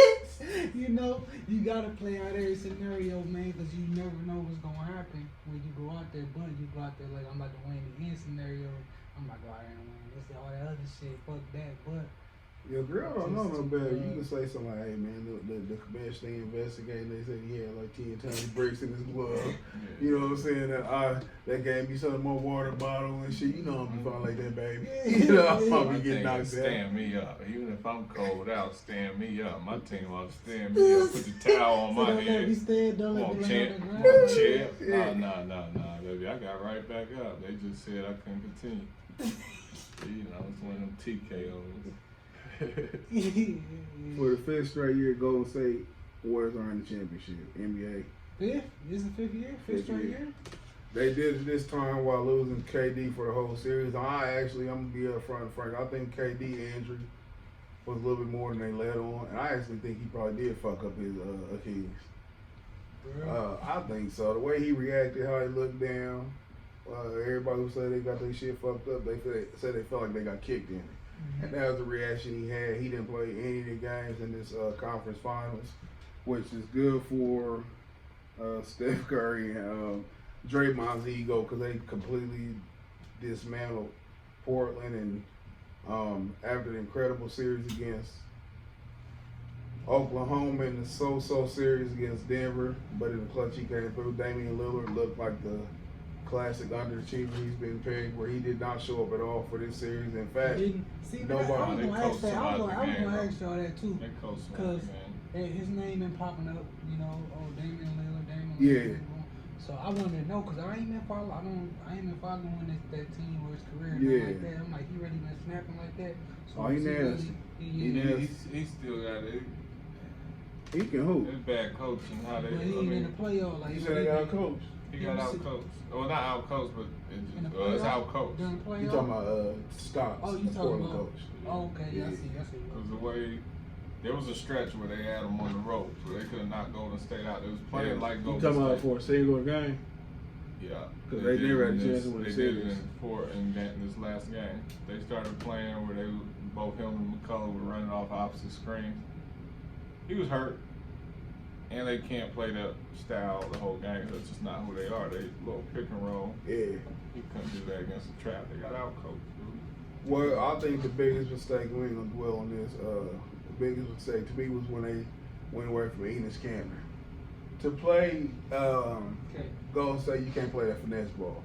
You know, you gotta play out every scenario, man, because you never know what's gonna happen when you go out there. But you go out there like, I'm about to win the end scenario. I'm not going out there and win. This all that other shit. Fuck that. But your girl don't know no better. You can say something like, hey man, the commission they investigating, they said he had like 10 tons of bricks in his glove. You know what I'm saying? That gave me some more water bottle and shit. You know I'm be falling like that, baby. You know, I'm probably getting knocked out. Stand me up. Even if I'm cold out, stand me up. My team will stand me up. Put the towel on my head. Come on, champ. Come on, champ. Nah, baby. I got right back up. They just said I couldn't continue. You know, it's one of them TKOs. For the 5th straight year, Golden State Warriors are in the championship, NBA. 5th? This is the 5th year? 5th straight year? They did it this time while losing KD for the whole series. I'm gonna be up front, Frank. I think KD injury was a little bit more than they let on, and I actually think he probably did fuck up his Achilles. I think so. The way he reacted, how he looked down, everybody who said they got their shit fucked up, they said they felt like they got kicked in it. And that was the reaction he had. He didn't play any of the games in this conference finals, which is good for Steph Curry and Draymond's ego because they completely dismantled Portland. And after the incredible series against Oklahoma and the so-so series against Denver, but in the clutch he came through. Damian Lillard looked like the classic underachiever he's been pegged, where he did not show up at all for this series. In fact, nobody. I was gonna ask y'all that too, They coach because man. his name been popping up. You know, Damian Lillard, Yeah. So I wanted to know because I ain't been following that team or his career Yeah. like that. I'm like, he really been snapping like that. So Oh, he nasty. He still got it. He can hoop. It's bad coaching. How they? But he ain't in the playoff. Like He said they got a coach. He got out coached. Well, not out coached, but it's out coached. During the playoff? You talking about Stocks? Oh, you the talking Portland about? coach? Oh, okay, yeah, I see. Because the way there was a stretch where they had them on the ropes, where they could not Golden State out. They was playing like Golden State. You talking about for a single game? Yeah, because they never had a chance to win the series. They did in this last game. They started playing where they both him and McCullough were running off opposite screens. He was hurt, and they can't play that style the whole game. That's just not who they are. They little pick and roll. Yeah, he couldn't do that against the trap. They got out coached. Well, I think the biggest mistake, we ain't gonna dwell on this. The biggest mistake to me was when they went away from Enes Kanter. To play Golden State, you can't play that finesse ball.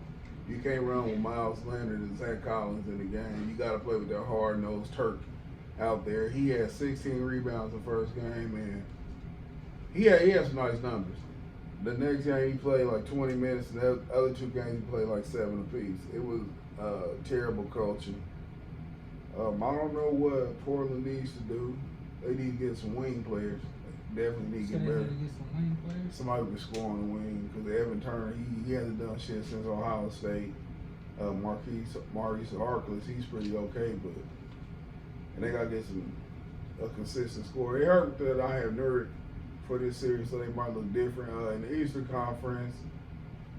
You can't run with Miles Leonard and Zach Collins in the game. You got to play with that hard-nosed Turk out there. He had 16 rebounds the first game, and he had some nice numbers. The next game he played like 20 minutes, and the other 2 games he played like 7 apiece. It was terrible coaching. I don't know what Portland needs to do. They need to get some wing players. Definitely need to get better. Somebody who can score on the wing, because Evan Turner, he hasn't done shit since Ohio State. Maurice Harkless, he's pretty okay, but and they got to get a consistent score. It hurt that I have Nurkic for this series, so they might look different. In the Eastern Conference,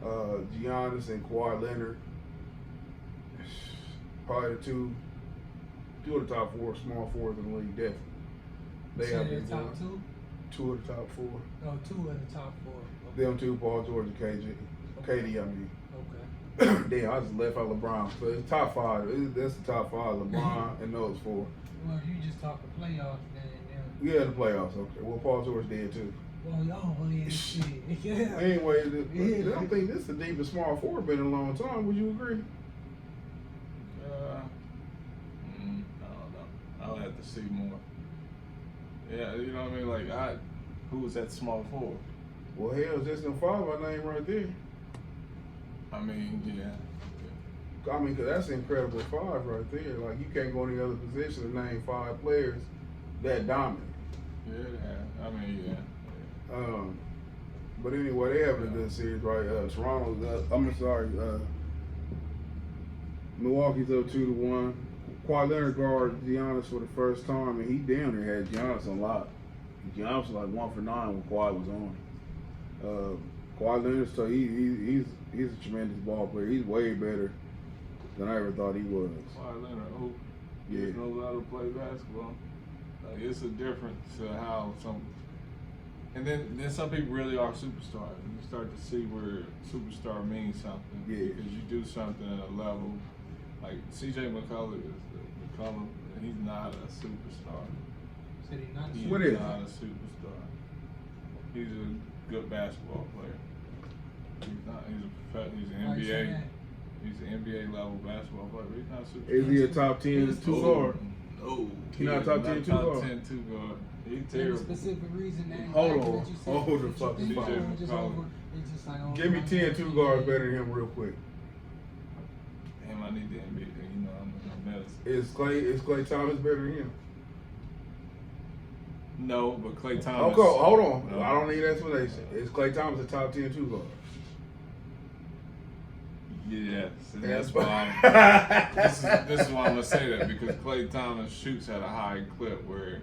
Giannis and Kawhi Leonard, probably two of the top 4 small forwards in the league, definitely. They have the top 2? 2 of the top 4. Oh, 2 of the top 4. Okay. Them 2, Paul George and KD, I mean. Okay. Damn, I just left out LeBron. So it's top 5. That's the top 5, LeBron and those 4. Well, you just talking playoffs then. Yeah, the playoffs, okay. Well, Paul George did too. Well, yeah, shit. Yeah. Anyway, I don't think this is the deepest small forward been in a long time. Would you agree? I don't know. I'll have to see more. Yeah, you know what I mean? Like, who was that small forward? Well, hell, just them 5 I named right there. I mean, yeah. I mean, cause that's incredible 5 right there. Like you can't go any other position and name 5 players that dominant. Yeah, I mean, yeah. But anyway, they having a good series, right? Toronto's Milwaukee's up 2-1. Kawhi Leonard guard Giannis for the first time, and he damn near had Giannis on lock. Giannis was like 1 for 9 when Kawhi was on. Kawhi Leonard, so he's a tremendous ball player. He's way better than I ever thought he was. Kawhi Leonard, who Yeah. just knows how to play basketball. Like, it's a difference to how some. And then some people really are superstars. And you start to see where superstar means something. Yeah. Because you do something at a level. Like C.J. McCollum he's not a superstar. Said he not. He's What is not a superstar. He's a good basketball player. He's not. He's an Why you say NBA. that? He's an NBA level basketball player. But he's not a superstar. Is he a top 10 2 guard? No. He not a top 10 2 top guard? 10 2 guard. He's Any terrible. specific reason that Hold that on. you said Hold that the you fuck think up. or just over- it's just like, oh, Give me I'm 10 not 2 NBA. guards better than him real quick. Damn, I need the NBA. You know, I'm medicine. Is Klay Thomas better than him? No, but Klay Okay, Thomas. hold on. No. I don't need an explanation. Is Klay Thomas a top 10 2 guard? Yes, and that's why this is why I'm gonna say that, because Klay Thomas shoots at a high clip where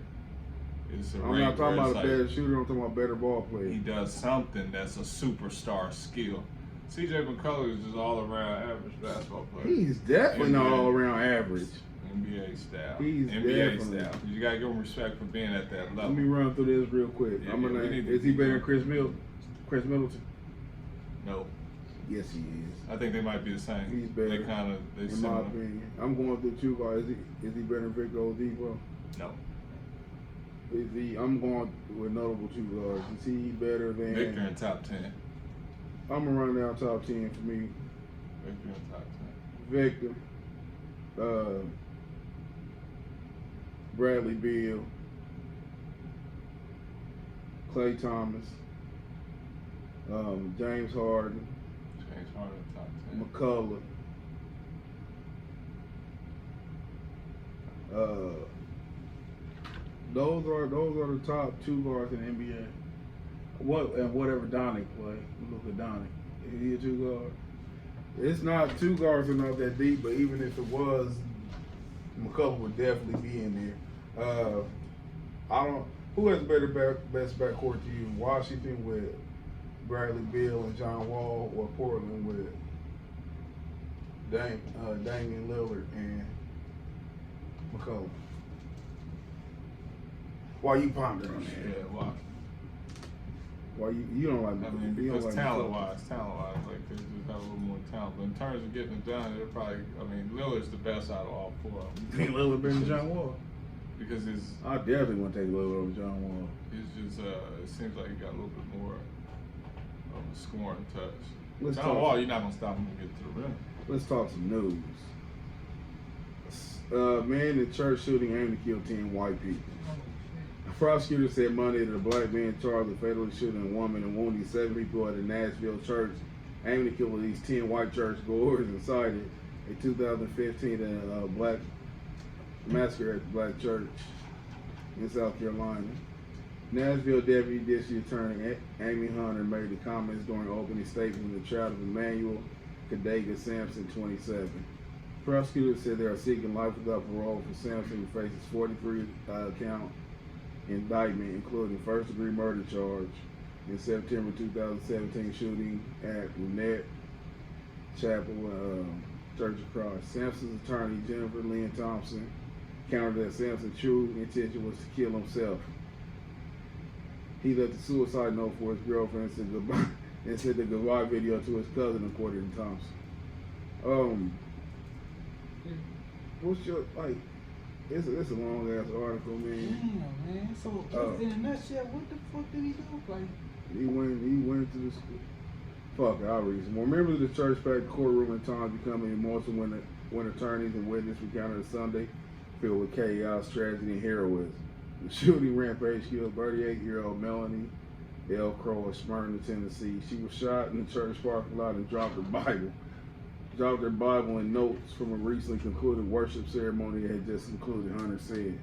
it's a I'm rate not talking where about a it's better shooter. I'm talking about better ball he player. does something that's a superstar skill. C.J. McCollum is just all around average basketball player. He's definitely not NBA. all around average. NBA style. He's NBA definitely- style. You gotta give him respect for being at that level. Let me run through this real quick. Yeah, I'm gonna. we need to Is he keep better than going. Chris Middleton? No, Yes, he is. I think they might be the same. He's better. They kind of they In my similar. opinion, I'm going through 2 guards. Is he better than Victor Oladipo? No, Is he? I'm going with notable 2 guards. Is he better than? Victor in top 10. I'm gonna run down top 10 for me. Victor in top 10. Victor, Bradley Beal, Klay Thomas, James Harden, James Harden top 10. McCullough, those are the top 2 guards in the NBA. Whatever Donnie play, look at Donnie. Is he a 2 guard? It's not 2 guards are not that deep, but even if it was, McCullough would definitely be in there. Who has better best backcourt to you? Washington with Bradley Beal and John Wall, or Portland with Damian Lillard and McCullough? Why you ponder on that? Yeah, well, Why you don't like? I mean, you don't because like talent-wise, like they just have a little more talent. But in terms of getting it done, they're probably. I mean, Lillard's the best out of all 4 of them. Damian Lillard better than John Wall. Because I definitely want to take Lillard over John Wall. it's just it seems like he got a little bit more of a scoring touch. Let's John talk- Wall, you're not gonna stop him from getting to the rim. Let's talk some news. Man in church shooting aimed to kill 10 white people. A prosecutor said Monday that a black man charged with fatally shooting a woman and wounding 7 people at a Nashville church, aiming to kill at least 10 white churchgoers, and cited a 2015 black massacre at the black church in South Carolina. Nashville Deputy District Attorney Amy Hunter made the comments during an opening statement in the trial of Emmanuel Kadega Sampson, 27. Prosecutors said they are seeking life without parole for Sampson, who faces 43 count indictment, including first-degree murder charge in September 2017 shooting at Lynette Chapel Church of Christ. Sampson's attorney, Jennifer Lynn Thompson, countered that Sampson's true intention was to kill himself. He left a suicide note for his girlfriend and sent the goodbye video to his cousin, according to Thompson. What's your, like, it's a long ass article, man. Damn, man. So just in a nutshell, what the fuck did he do? Like, He went to the school. Fuck it, I'll read some more. Members of the church packed courtroom in times becoming emotional when attorneys and witnesses recounted a Sunday filled with chaos, tragedy, and heroism. The shooting rampage killed 38-year-old Melanie El Crow of Smyrna, Tennessee. She was shot in the church parking lot and dropped her Bible and notes from a recently concluded worship ceremony that had just concluded, Hunter said.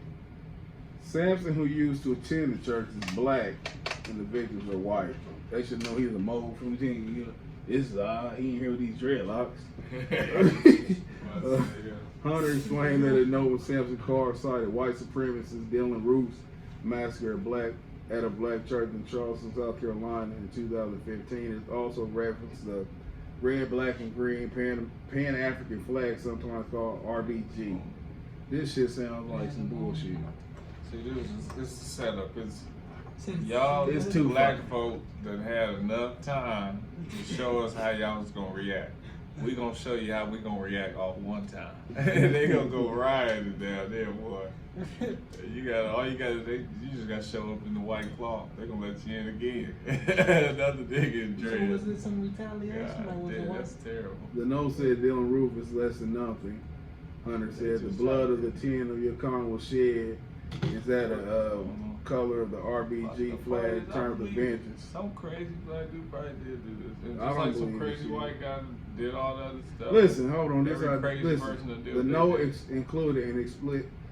Sampson, who used to attend the church, is black and the victims are white. They should know he's a mole from the team. He ain't here with these dreadlocks. Hunter explained that a note with Sampson's car cited white supremacist Dylan Roof's massacre at a black church in Charleston, South Carolina in 2015. It also referenced the red, black, and green Pan-African flag, sometimes called RBG. This shit sounds like some bullshit. See, this is a setup. Y'all, It's too black funny. folk that had enough time to show us how y'all was gonna react. We gonna show you how we gonna react off one time. They gonna go rioting down there, boy. You just gotta show up in the white cloth. They gonna let you in again. Another nigga in So dread. was it some retaliation? God, Like, was it damn, what? that's terrible. The note said Dylan Roof is less than nothing. Hunter said the blood of the 10 of your con was shed. Is that a color of the RBG flag terms of vengeance? Some crazy black dude probably did do this. It's I just don't like some believe crazy this white guy did all the other stuff. Listen, hold on. Every crazy person to do The it, note they did. included an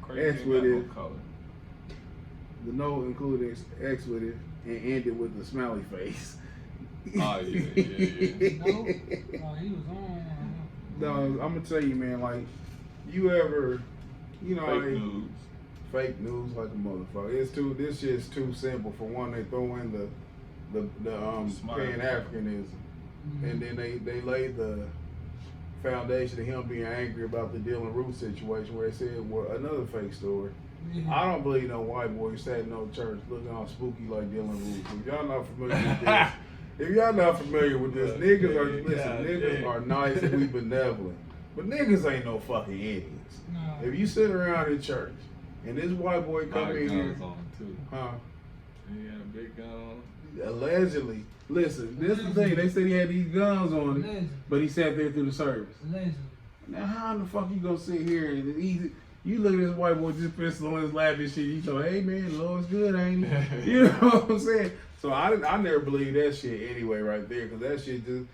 Crazy ain't got no expletive. color. The note included expletive and ended with a smiley face. Oh, yeah. No? Oh, he was on. No, I'm gonna tell you, man. Like, you ever, you know, Fake news. fake news like a motherfucker. This shit's too simple. For one, they throw in the Smart. Pan-Africanism, and then they laid the foundation of him being angry about the Dylan Roof situation, where they said, well, another fake story. I don't believe no white boy sat in no church looking all spooky like Dylan Roof. If y'all not familiar with this, niggas are nice and we benevolent, but niggas ain't no fucking idiots. No. If you sit around in church and this white boy come in here, guns on too. huh? He had a big gun on. Allegedly. Listen, this is the thing. They said he had these guns on him, Allegedly. but he sat there through the service. Allegedly. Now, how in the fuck you gonna sit here and you look at this white boy just pistol on his lap and shit? You go, hey man, the Lord's good, ain't he? You know what I'm saying? So I never believed that shit anyway, right there, because that shit just.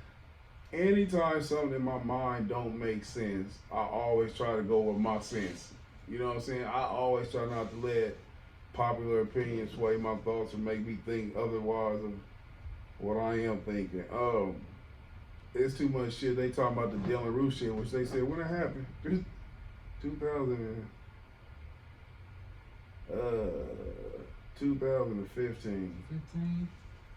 Anytime something in my mind don't make sense, I always try to go with my sense. You know what I'm saying? I always try not to let popular opinion sway my thoughts or make me think otherwise of what I am thinking. It's too much shit. They talking about the Dylan Roof shit, which they said when it happened, 2015. 15.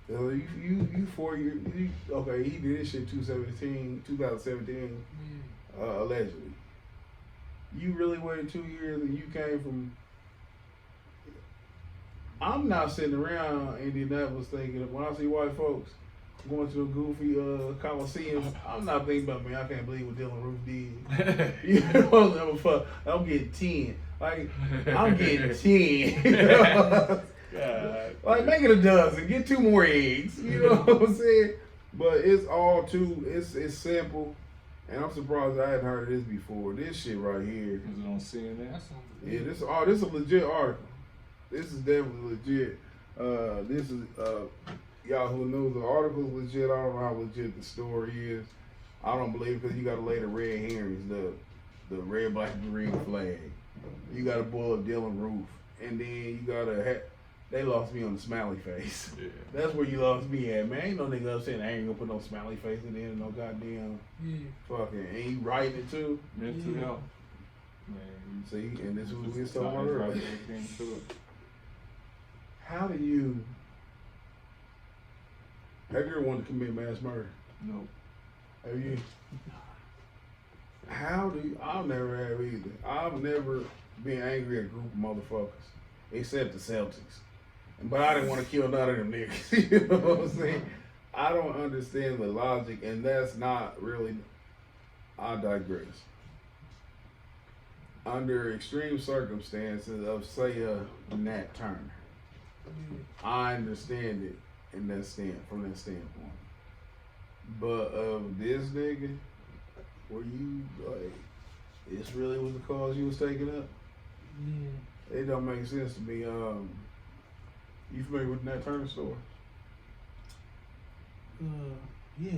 You 4 years. Okay, he did this shit 2017, Yeah. allegedly. You really waited 2 years and you came from. I'm not sitting around Indianapolis thinking, when I see white folks going to a goofy Coliseum, I'm not thinking about, man, I can't believe what Dylan Roof did. You know what I'm getting 10. Like, I'm getting 10. You know? God. Like, make it a dozen. Get 2 more eggs. You know what I'm saying? But it's all it's simple. And I'm surprised I hadn't heard of this before. This shit right here. Is it on CNN? That's Yeah, this is a legit article. This is definitely legit. This is Yahoo News. The article's legit. I don't know how legit the story is. I don't believe because you got to lay the red herrings, the red, black, and green flag. You got to boil up Dylan Roof, and then you got to. They lost me on the smiley face. Yeah. That's where you lost me at, man. Ain't no nigga upset. I ain't gonna put no smiley face in there. No goddamn fucking. And you writing it too. Mental Yeah. health. Man, See, and this is what we was it's talking about right earlier. there, came to it. How do you? Have you ever wanted to commit mass murder? Nope. Have you? How do you? I've never have either. I've never been angry at a group of motherfuckers, except the Celtics. But I didn't want to kill none of them niggas. You know what I'm saying? I don't understand the logic, and that's not really. I digress. Under extreme circumstances of, say, a Nat Turner, I understand it from that standpoint. But of this nigga, were you like, this really was the cause you was taking up? Yeah. It don't make sense to me. You familiar with the Nat Turner story? Yeah.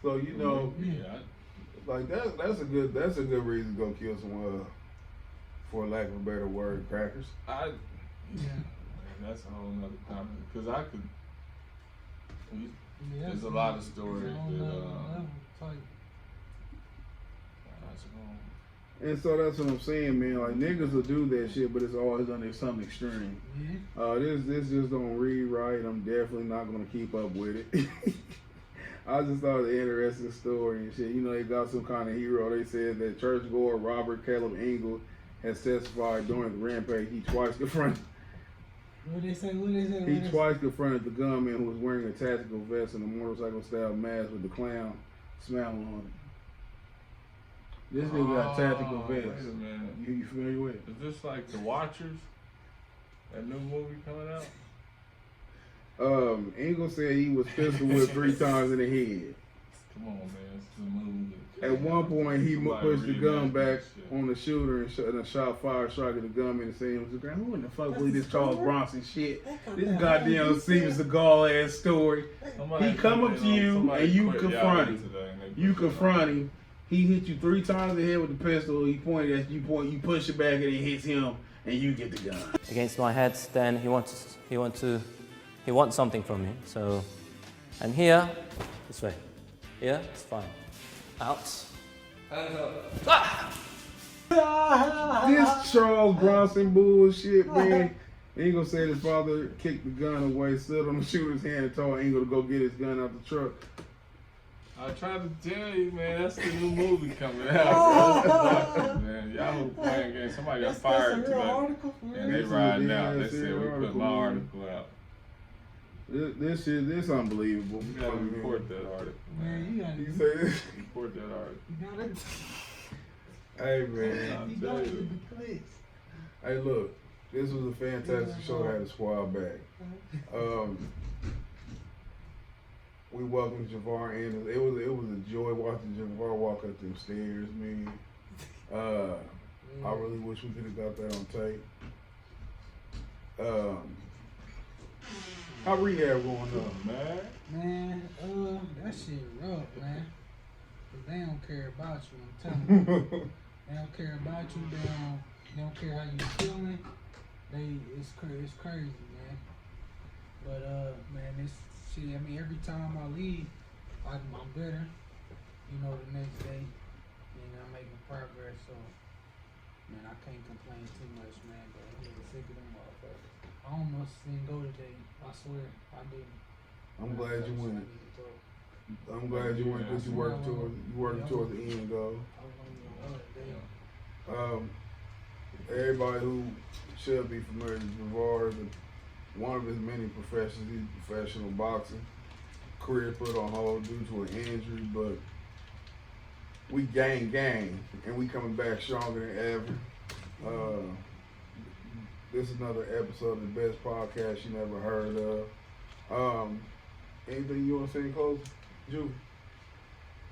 So you know, Yeah. like that's a good reason to go kill some for lack of a better word, crackers. Yeah. Yeah. That's a whole nother comment. Because I could. Yeah, There's a lot of stories it's on that. another level, type. And so that's what I'm saying, man. Like niggas will do that shit, but it's always under some extreme. Yeah. This just don't read right. I'm definitely not gonna keep up with it. I just thought it was an interesting story and shit. You know, they got some kind of hero. They said that churchgoer Robert Caleb Engel has testified during the rampage. He twice confronted. What they say? He twice confronted the gunman who was wearing a tactical vest and a motorcycle-style mask with the clown smile on it. This nigga got a tactical vest. Wait a minute. You familiar with it? Is this like The Watchers? That new movie coming out? Engel said he was pistol whipped 3 times in the head. Come on, man. This is a movie. At one point, he Somebody pushed the gun reenact back that shit. on the shooter and shot fire, striking the gunman and saying, "Who in the fuck believe this Charles Bronson shit? This goddamn Steven Seagal ass story." Somebody He come up to you somebody and you quit confront y'all him. today and they You put it confront him. He hit you 3 times in the head with the pistol. He pointed at you. You push it back and it hits him, and you get the gun. Against my head, then he wants something from me. So, and here, this way. Here, it's fine. Out. And This Charles Bronson bullshit, man. Engel said his father kicked the gun away, stood on the shooter's hand, and told Engel to go get his gun out the truck. I tried to tell you, man, that's the new movie coming out. Man, y'all playing games. Somebody got fired today. And they riding out. They said we put my article out. This unbelievable. You gotta report that article, Man, man. you gotta. You say this? Report that article. You gotta. Hey, man. You gotta get the clicks. Hey, look. This was a fantastic show that had a squad back. We welcomed Javar in. It was a joy watching Javar walk up them stairs, man. I really wish we could have got that on tape. How rehab going on, man? Man, that shit rough, man. 'Cause they don't care about you, I'm telling you. They don't care about you, they don't care how you feeling. It's crazy, man. But, man, this shit, I mean, every time I leave, I'm better. You know, the next day, and I'm making progress, so, man, I can't complain too much, man, but I'm getting sick of them motherfuckers. I almost didn't go today. I swear, I didn't. I'm glad you went. I'm glad you went because you worked toward the end goal. Everybody who should be familiar with Javar is one of his many professions. He's professional boxing. Career put on hold due to an injury, but we gang, and we coming back stronger than ever. This is another episode of the best podcast you never heard of. Anything you want to say in closing, Ju?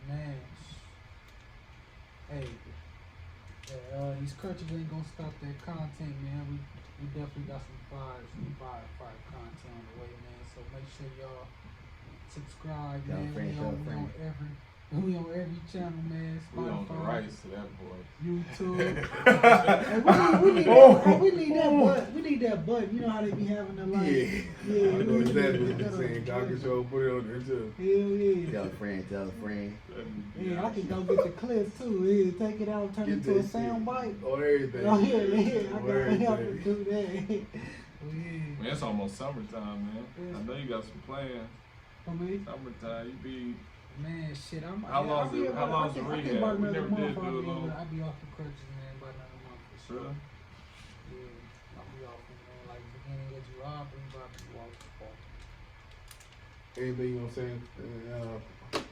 Man, hey, these crutches ain't gonna stop that content, man. We definitely got some fire content on the way, man. So make sure y'all subscribe, man. We on every channel, man. Spotify, We on the rights to that boy. YouTube. We need that button. We need that button. You know how they be having the like. Yeah. I know exactly what you're saying. Dr. Show put it on there too. Hell yeah. Tell a friend. Yeah, I can go get the clips too. Yeah, take it out, turn it into a sound bite. On everything. Oh yeah, I On gotta help to everything. do that. Oh yeah. Man, it's almost summertime, man. Yeah. I know you got some plans. For me, Summertime, you be. man, shit, I'm. How long's the rehab? I think about We another never did month. do a little- I'll be off the crutches, man, by another month for sure. Really? Yeah, I'll be off, man. Like beginning of July, we about to go off the fall. Anything you want to say?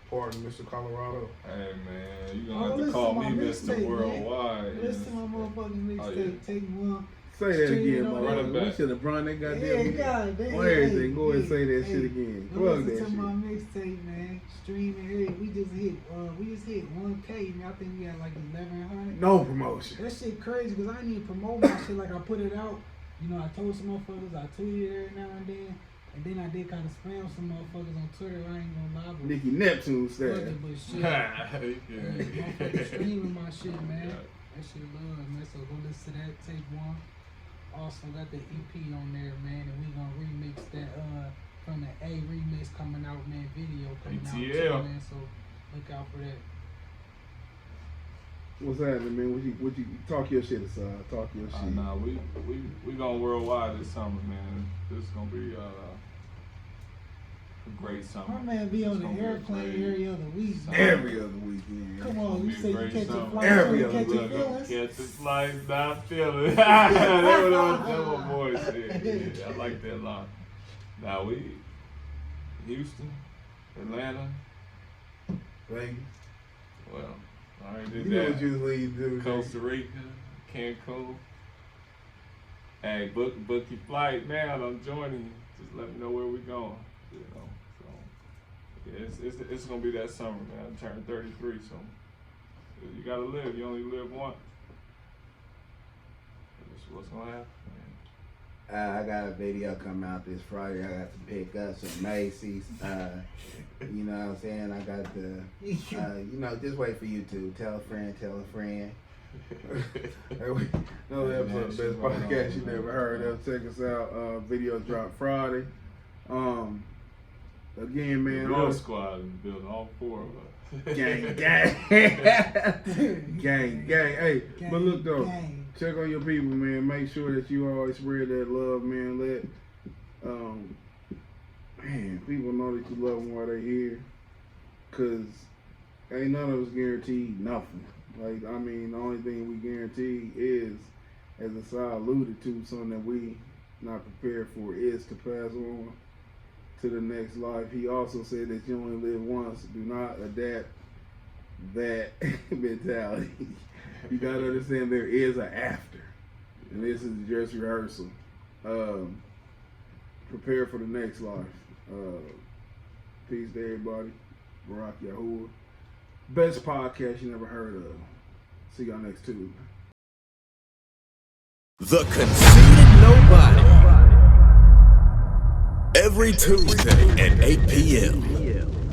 Pardon, Mr. Colorado. Hey, man, you Oh, gonna have to listen call to my me Mr. mixtape, man. Worldwide. Listen to my motherfucking mixtape. yeah. Take one. Say that Stream again, it on motherfucker. there. We should have brought that goddamn. Yeah, God, On everything. Go ahead and say that hey, shit again. Go Plug listen that to shit. my mixtape, man. Stream it. Hey, we just hit 1K, man. I think we got like 1,100. No promotion. That shit crazy because I didn't even promote my shit. Like I put it out. You know, I told some motherfuckers, I tweeted every now and then. And then I did kind of spam some motherfuckers on Twitter. I ain't gonna lie, but Nicky Neptune fuck style. it, but shit. Motherfuckers streaming my shit, man. That shit love, man. So go listen to that take one. Also got the EP on there, man, and we gonna remix that from the A remix coming out, man. Video coming out too, man. So look out for that. What's happening, man? What you talk your shit aside? Talk your shit. Nah, we going worldwide this summer, man. This is gonna be a great summer. My man be on It's the gonna be a airplane great every other week. summer. Every other weekend. Come on, It's you gonna say be you a great catch a summer. flight, Every you other catch week. your feelings. Catch the flights, not feeling. That's what boy said. Yeah, I like that line. Now Houston, Atlanta. Vegas. Well, I already did You know that. what usually do. Costa Rica, Cancun. Hey, book your flight now. I'm joining you. Just let me know where we going. You know, so yeah, it's gonna be that summer, man. I'm turning 33, so you gotta live. You only live once. That's what's gonna happen, man. I got a video coming out this Friday. I got to pick up some Macy's. You know what I'm saying? I got to, you know, just wait for YouTube. Tell a friend, tell a friend. Another episode of the best podcast you never heard of. Check us out. Video drop Friday. Again, man. The real squad in the building, all four of us. Gang, gang. Gang, gang. Hey, but look though, Gang. check on your people, man. Make sure that you always spread that love, man. Let man, people know that you love them while they're here. Cause ain't none of us guaranteed nothing. Like, I mean, the only thing we guarantee is, as Asai alluded to, something that we not prepared for is to pass on to the next life. He also said that you only live once. Do not adapt that mentality. You gotta understand there is an after, and this is just rehearsal. Prepare for the next life. Peace to everybody. Barack Yahuwah. Best podcast you never heard of. See y'all next Tuesday. The Conceited Knowbody. Every Tuesday at 8 p.m.